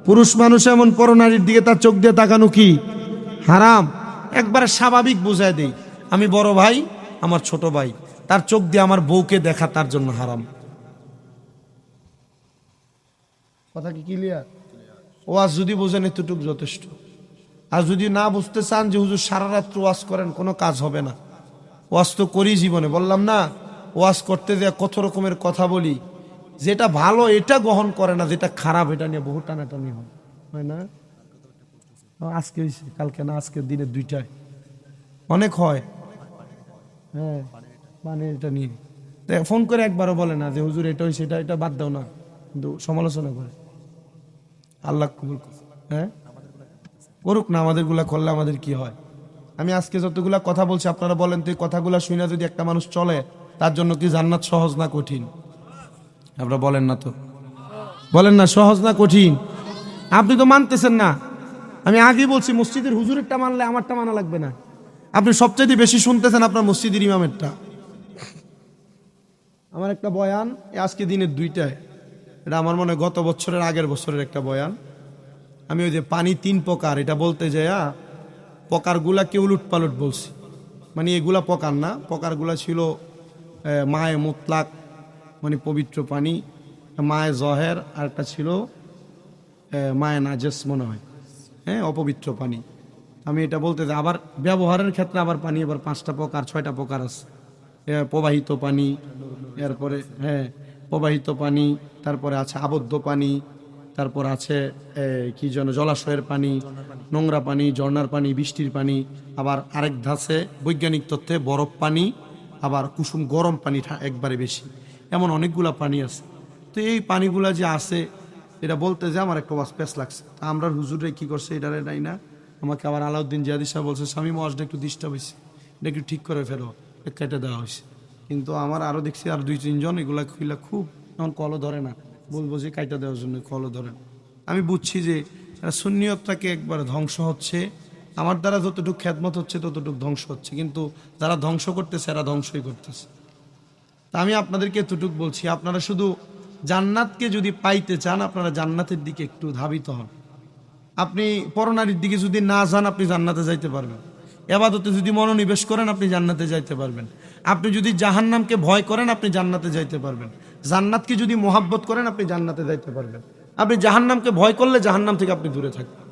পুরুষ মানুষ এমন পর নারীর দিকে তার চোখ দিয়ে তাকানো কি হারাম। একবারে স্বাভাবিক বুঝায় দেই, আমি বড় ভাই, আমার ছোট ভাই, তার চোখ দিয়ে আমার বউকে দেখা তার জন্য হারাম। কথা কি ক্লিয়ার? ওয়াজ যদি বোঝেন এতটুকু যথেষ্ট। আর যদি না বুঝতে চান যে হুজুর সারা রাত্র ওয়াজ করেন, কোনো কাজ হবে না। ওয়াজ তো করি জীবনে, বললাম না, ওয়াজ করতে যে কত রকমের কথা বলি। যেটা ভালো এটা গ্রহণ করে না, যেটা খারাপ এটা নিয়ে বহু টানাটানি হয় না? আজকে হয়েছে, কালকে না, আজকের দিনে 2টায় অনেক হয়। হ্যাঁ, মানে এটা নিয়ে ফোন করে একবারও বলে না যে হুজুর এটা হয়েছে, এটা বাদ দাও না, কিন্তু সমালোচনা করে। আল্লাহ কবুল করুক। হ্যাঁ, করুক না, আমাদের গুলা করলে আমাদের কি হয়? আমি আজকে যতগুলা কথা বলছি আপনারা বলেন তো, এই কথাগুলা শুনে যদি একটা মানুষ চলে, তার জন্য কি জান্নাত সহজ না কঠিন? আপনারা বলেন না তো, বলেন না সহজ না কঠিন? আপনি তো মানতেছেন না। আমি আগেই বলছি, মসজিদের হুজুরেরটা মানলে আমারটা মানা লাগবে না। আপনি সবচেয়ে বেশি শুনতেছেন আপনার মসজিদের ইমামেরটা। আমার একটা বয়ান আজকে দিনের 2টায়, এটা আমার মনে গত বছরের আগের বছরের একটা বয়ান। আমি ওই যে পানি 3 প্রকার এটা বলতে যাইয়া প্রকারগুলা কেউ উলটপালট বলছি। মানে এগুলা প্রকার না, প্রকারগুলা ছিল মায়ে মুতলাক মানে পবিত্র পানি, মায়ে জহের, আর একটা ছিল মায়ে নাজেস মনে হয়, হ্যাঁ, অপবিত্র পানি। আমি এটা বলতে যাই, আবার ব্যবহারের ক্ষেত্রে আবার পানি আবার 5টা প্রকার 6টা প্রকার আছে। প্রবাহিত পানি, এরপরে হ্যাঁ প্রবাহিত পানি, তারপরে আছে আবদ্ধ পানি, তারপর আছে কি যেন জলাশয়ের পানি, নোংরা পানি, ঝর্ণার পানি, বৃষ্টির পানি, আবার আরেক ধাঁচে বৈজ্ঞানিক তথ্যে বরফ পানি, আবার কুসুম গরম পানি একবারে বেশি, এমন অনেকগুলা পানি আছে। তো এই পানিগুলা যে আছে এটা বলতে যে আমার একটা ওয়াসপেস লাগছে। তা আমরা হুজুরে কি করছে এটারে নাই না, আমাকে আবার আলাউদ্দিন জিয়াদি সাহেব বলছে, স্বামী ওয়াজটা একটু ডিস্টার্ব হয়েছে, এটা একটু ঠিক করে ফেলো, কেটে দেওয়া হয়েছে। কিন্তু আমার আরও দেখছি আর 2-3 জন এগুলা খুইলা খুব এখন কলও ধরে না, বলবো যে কাইটা দেওয়ার জন্য কলও ধরে না। আমি বুঝছি যে সুন্নিয়তটাকে একবার ধ্বংস হচ্ছে, আমার দ্বারা যতটুকু খেদমত হচ্ছে ততটুকু ধ্বংস হচ্ছে, কিন্তু যারা ধ্বংস করতেছে এরা ধ্বংসই করতেছে। তা আমি আপনাদেরকে এতটুকু বলছি, আপনারা শুধু জান্নাতকে যদি পাইতে চান, আপনারা জান্নাতের দিকে একটু ধাবিত হন। আপনি পরনারীর দিকে যদি না যান, আপনি জান্নাতে যাইতে পারবেন। এবাদতে যদি মনোনিবেশ করেন, আপনি জান্নাতে যাইতে পারবেন। আপনি যদি জাহান্নামকে ভয় করেন, আপনি জান্নাতে যাইতে পারবেন। জান্নাতকে যদি মোহাব্বত করেন, আপনি জান্নাতে যাইতে পারবেন। আপনি জাহান্নামকে ভয় করলে জাহান্নাম থেকে আপনি দূরে থাকবেন।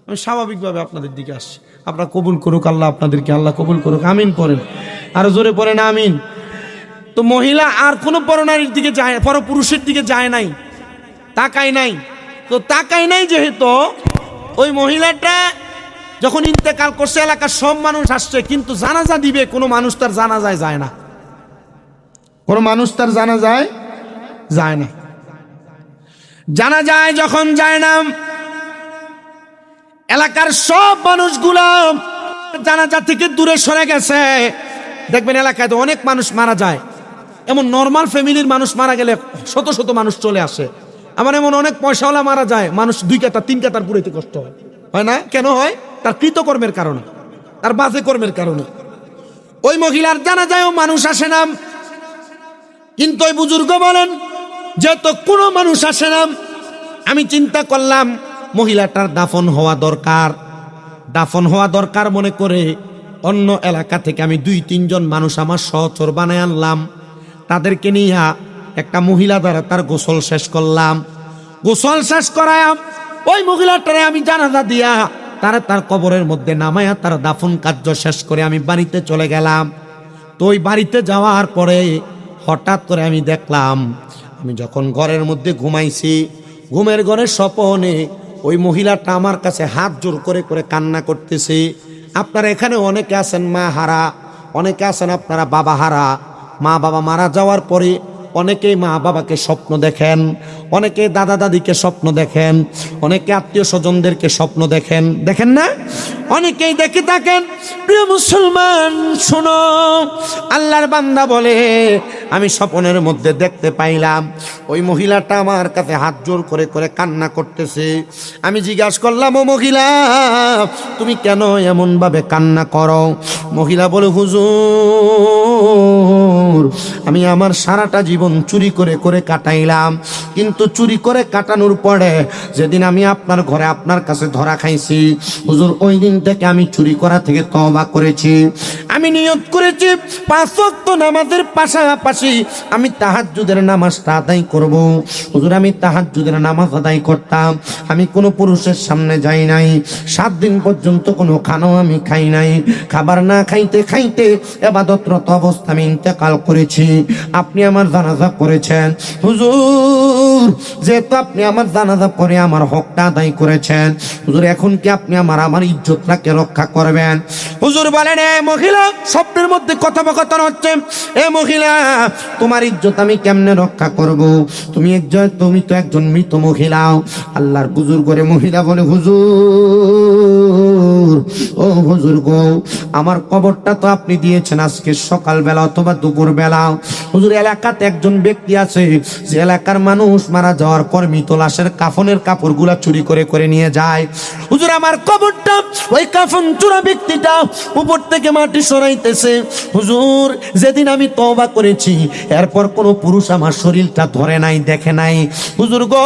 আমি স্বাভাবিকভাবে আপনাদের দিকে আসছি। আপনারা কবুল করুক আল্লাহ, আপনাদেরকে আল্লাহ কবুল করুক। আমিন পড়েন, আরো জোরে পড়েন আমিন। তো মহিলা আর কোনো পরনারীর দিকে যায়, পরপুরুষের দিকে যায় নাই, তাকায় নাই। তো তাকায় নাই যেহেতু, ওই মহিলাটা যখন ইন্তেকাল করছে এলাকার সব মানুষ আসছে, কিন্তু জানাজা দিবে কোনো মানুষ তার জানাজায় যায় না, কোনো মানুষ তার জানাজায় যায় না। জানাজায় যখন যায় না, এলাকার সব মানুষগুলো জানাজা থেকে দূরে সরে গেছে। দেখবেন এলাকায় তো অনেক মানুষ মারা যায়, এমন নর্মাল ফ্যামিলির মানুষ মারা গেলে শত শত মানুষ চলে আসে। আমার এমন অনেক পয়সাওয়ালা মারা যায়, মানুষ 2 কাতার 3 কাতার পুরাইতে কষ্ট হয় না? কেন হয়? তার কৃতকর্মের কারণে, তার বাজে কর্মের কারণে। ওই মহিলার জানাজায়ও মানুষ আসে না, কিন্তু ওই বুজুর্গ বলেন যেহেতু কোনো মানুষ আসে না, আমি চিন্তা করলাম মহিলাটার দাফন হওয়া দরকার। দাফন হওয়া দরকার মনে করে অন্য এলাকা থেকে আমি 2-3 জন মানুষ আমার সহচর বানায় আনলাম। তাদেরকে নিয়ে একটা মহিলা দ্বারা তার গোসল শেষ করলাম। গোসল শেষ করায় ওই মহিলাটারে আমি জানাজা দিয়া তার কবরের মধ্যে নামায়া তার দাফন কার্য শেষ করে আমি বাড়িতে চলে গেলাম। তো ওই বাড়িতে যাওয়ার পরে হঠাৎ করে আমি দেখলাম, আমি যখন ঘরের মধ্যে ঘুমাইছি, ঘুমের ঘরে স্বপনে ওই মহিলাটা আমার কাছে হাত জোর করে করে কান্না করতেছে। আপনারা এখানে অনেকে আছেন মা হারা, অনেকে আছেন আপনারা বাবা হারা। মা বাবা মারা যাওয়ার পরে অনেকেই মা বাবাকে স্বপ্ন দেখেন, অনেকে দাদা দাদিকে স্বপ্ন দেখেন, অনেকে আত্মীয় স্বজনদেরকে স্বপ্ন দেখেন, দেখেন না? অনেকেই দেখে থাকেন। প্রিয় মুসলমান শোনো, আল্লাহর বান্দা বলে আমি স্বপ্নের মধ্যে দেখতে পাইলাম ওই মহিলাটা আমার কাছে হাত জোর করে করে কান্না করতেছে। আমি জিজ্ঞাসা করলাম, ও মহিলা তুমি কেন এমন ভাবে কান্না করো? মহিলা বলে, হুজুর আমি আমার সারাটা জীবন চুরি করে করে কাটাইলাম, কিন্তু চুরি করে কাটানোর পরে যেদিন আমি আপনার ঘরে আপনার কাছে ধরা খাইছি হুজুর, ওই দিন থেকে আমি চুরি করা থেকে তওবা করেছি। আমি নিয়ত করেছি 5 ওয়াক্ত নামাজের পাশাপাশি আমি তাহাজ্জুদের নামাজটা আদায় করব। হুজুর আমি তাহাজ্জুদের নামাজ আদায় করতাম, আমি কোনো পুরুষের সামনে যাই নাই, 7 দিন পর্যন্ত কোনো খানাও আমি খাই নাই, খাবার না খাইতে খাইতে ইবাদতরত অবস্থা আমি ইন্তেকাল করেছি। আপনি আমার জানাজা করেছেন হুজুর, যেহেতু আপনি আমার জানাজা করে আমার হকটা আদায় করেছেন হুজুর, এখন কি আপনি আমার ইজ্জতটাকে রক্ষা করবেন? হুজুর বলেন, এ মহিলা, স্বপ্নের মধ্যে কথোপকথন হচ্ছে, এ মহিলা তোমার ইজ্জত আমি কেমনে রক্ষা করব? তুমি তো একজন মৃত মহিলা। আল্লাহর বুজুর্গরে মহিলা বলে, হুজুর ও হুজুর গো, আমার কবরটা তো আপনি দিয়েছেন আজকে সকালবেলা অথবা দুপুর বেলা। হুজুর এলাকাতে একজন ব্যক্তি আছে যে এলাকার মানুষ মারা যাওয়ার পর মৃত লাশের কাফনের কাপড়গুলা চুরি করে করে নিয়ে যায়। হুজুর আমার কবরটা ওই কাফন চোরা ব্যক্তিটা উপর থেকে মাটি সরাইতেছে। হুজুর যেদিন আমি তওবা করেছি এরপর কোনো পুরুষ আমার শরীরটা ধরে নাই, দেখে নাই। হুজুর গো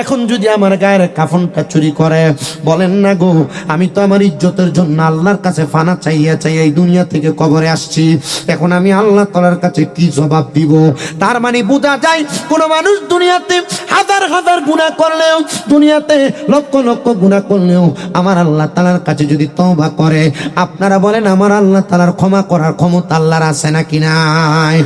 এখন যদি আমার গায়ের কাফনটা চুরি করে, বলেন না গো, আমি তো আমার ইজ্জতের জন্য আল্লাহর কাছে ফানা চাইয়া চাইয়া এই দুনিয়া থেকে কবরে আসছি, এখন আমি আল্লাহ তাআলার কাছে কি জবাব দিব? তার মানে বোঝা যায় কোন মানুষ দুনিয়াতে হাজার হাজার গুনাহ করলেও, দুনিয়াতে লক্ষ লক্ষ গুনাহ করলেও আমার আল্লাহ তাআলার কাছে যদি তওবা করে, আপনারা বলেন আমার আল্লাহ তাআলার ক্ষমা করার ক্ষমতা আল্লাহর আছে নাকি নাই?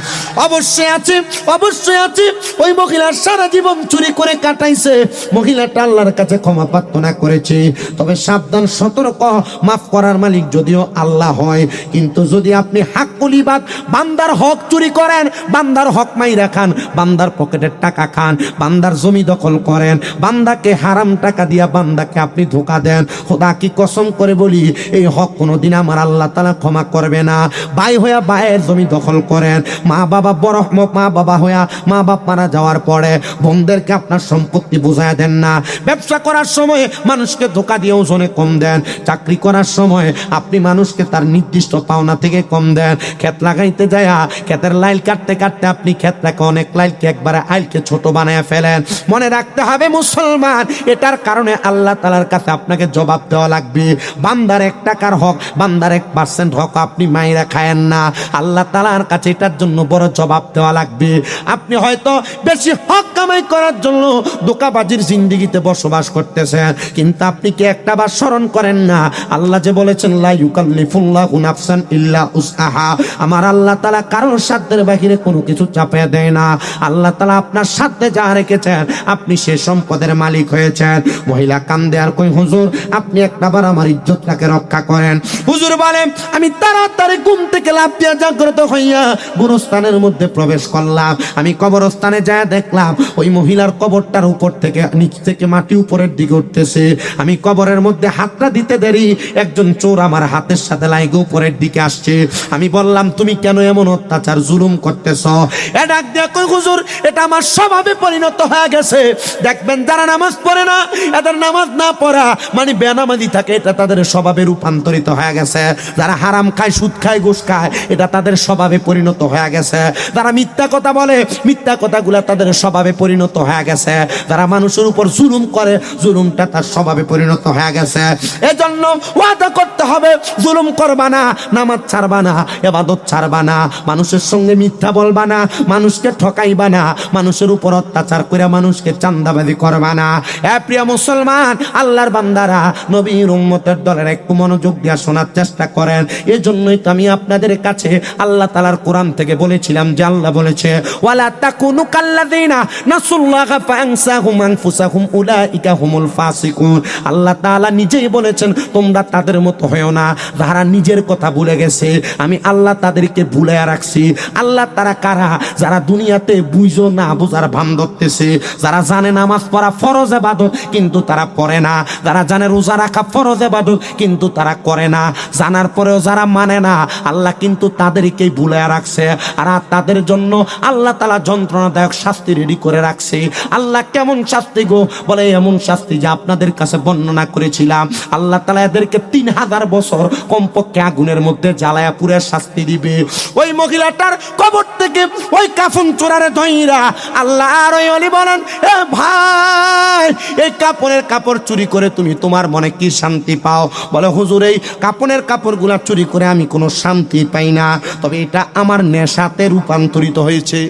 অবশ্যই আছে, অবশ্যই আছে। ওই মহিলার সারা জীবন চুরি করে কাটাইছে, মহিলাটা আল্লাহর কাছে ক্ষমা প্রার্থনা করেছে। তবে সাবধান, সতর্ক, মাফ করার মালিক যদিও আল্লাহ হয়, কিন্তু যদি আপনি হাক্কুল ইবাদ বান্দার হক চুরি করেন, বান্দার হক মাইরা খান, বান্দার পকেটের টাকা খান, বান্দার জমি দখল করেন, বান্দাকে হারাম টাকা দিয়া বান্দাকে আপনি ধোঁকা দেন, খোদা কি কসম করে বলি এই হক কোনোদিন আমার আল্লাহ তাআলা ক্ষমা করবে না। ভাই হইয়া ভাইয়ের জমি দখল করেন, মা বাবা বড় মা বাবা হইয়া মা বাপ মারা যাওয়ার পরে বোনদেরকে আপনার সম্পত্তি বুঝায় দেন না। ব্যবসা করার সময় মানুষকে ধোঁকা দিয়ে ওজনে কম দেন, চাকরি করার সময় আপনি মানুষকে তার নির্দিষ্ট পাওনা থেকে কম দেন, ক্ষেত লাগাইতে যায় ক্ষেতের লাইল কাটতে কাটতে আপনি ক্ষেতটাকে অনেক লাইলকে একবারে আইলকে ছোট বানায় ফেলেন। মনে রাখতে হবে মুসলমান, এটার কারণে আল্লাহ তাআলার কাছে আপনাকে জবাব দেওয়া লাগবে। বান্দার 1 টাকার হক, বান্দার 1% হক আপনি মাইরা খায়েন না, আল্লাহ তাআলার কাছে এটার জন্য বড় জবাব দেওয়া লাগবে। আপনি হয়তো বেশি হক কামাই করার জন্য ধোঁকাবাজির জিন্দেগিতে বসবাস করতেছেন, কিন্তু আপনি কি একটাবার স্মরণ করেন না আল্লাহ যে বলেছেন লা ইউকাল্লিফুল্লাহু নাফসান ইল্লা উসআহা, আমার আল্লাহ তাআলা কারোর সাধ্যের বাহিরে কোনো কিছু চাপিয়ে দেয় না। আল্লাহ তাআলা আপনার সাধ্যে যা রেখেছেন আপনি সে সম্পদের মালিক হয়েছেন। মহিলা কান্দে আর কই, হুজুর আপনি একটাবার আমার ইজ্জতটাকে রক্ষা করেন। হুজুর বলেন, আমি তাড়াতাড়ি ঘুম থেকে লাফ দিয়ে জাগ্রত হইয়া গুরুস্থানের মধ্যে প্রবেশ করলাম। আমি কবরস্থানে যায় দেখলাম ওই মহিলার কবরটার উপর থেকে নিচ থেকে মাটি উপরের দিকে উঠতেছে। আমি কবরের মধ্যে হাতটা দিতে দেরি একজন চোর আমার হাতের সাথে লাগে উপরের দিকে আসছে। আমি বললাম, তুমি কেন এমন অত্যাচার জুলুম করতেছ? এ ডাক দিয়ে কই, হুজুর এটা আমার স্বভাবে পরিণত হয়ে গেছে। দেখবেন যারা নামাজ পড়ে না, এদের নামাজ না পড়া মানে বেনামাজি থাকে, এটা তাদের স্বভাবে রূপান্তরিত হয়ে গেছে। যারা হারাম খায়, সুদ খায়, ঘুষ খায়, এটা তাদের স্বভাবে পরিণত হয়ে গেছে। যারা মিথ্যা কথা বলে, মিথ্যা কথাগুলা তাদের স্বভাবে পরিণত হয়ে গেছে। যারা মানুষের উপর জুলুম করে, জুলুমটা তার স্বভাবে পরিণত হয়ে গেছে। এজন্য ওয়াদা করতে হবে, জুলুম করবা না, নামাজ ছাড়বা না, ইবাদত ছাড়বা না, মানুষের সঙ্গে মিথ্যা বলবা না, মানুষকে ঠকাইবা না, মানুষের উপর অত্যাচার করে মানুষকে চাঁদাবাজি করবা না। এ প্রিয় মুসলমান, আল্লাহর বান্দারা, নবীর উম্মতের দলের একটু মনোযোগ দিয়ে শোনার চেষ্টা করেন। এজন্যই তো আমি আপনাদের কাছে আল্লাহ তাআলার কোরআন থেকে বলেছিলাম যে আল্লাহ বলেছে, ওয়ালা তাকুনু কাল্লাযিনা নাসুল্লাহা ফাআনসাহুম আনফুসাহুম উলাইকা হুমুল ফাসিকুন। আল্লাহ তাআলা নিজেই বলেছেন তোমরা তাদের মতো হয়ো না যারা নিজের কথা ভুলে গেছে, আমি আল্লাহ তাদেরকে ভুলে রাখছি। আল্লাহ তারা কারা? যারা দুনিয়াতে বুঝো না বুঝার ভান ধরতেছে, যারা জানে নামাজ পড়া ফরজ ইবাদত কিন্তু তারা পড়ে না, যারা জানে রোজা রাখা ফরজ ইবাদত কিন্তু তারা করে না, জানার পরেও যারা মানে না, আল্লাহ কিন্তু তাদেরকেই ভুলে রাখছে। আর তাদের জন্য আল্লাহ তাআলা যন্ত্রণাদায়ক শাস্তি রেডি করে রাখছে। আল্লাহ কেমন শাস্তি গো? বলে এমন শাস্তি যে আপনাদের কাছে বর্ণনা করেছিলাম। আল্লাহ তাআলা এদেরকে 3000 বছর কমপক্ষে আগুনের মধ্যে জ্বালায়া পুরে শাস্তি দিবে। ওই মহিলাটার কবর থেকে ওই কাফন চোরারে ধইরা আল্লাহ আর ওই অলি বলেন, এ ভাই এই কাপড়ের কাপড় চুরি করে তুমি তোমার মনে কি শান্তি পাও? বলে হুজুর এই কাপড়ের কাপড়গুলা চুরি করে আমি কোনো শান্তি পাই না, তবে এটা আমার নেশাতে রূপান্তরিত হয়েছে।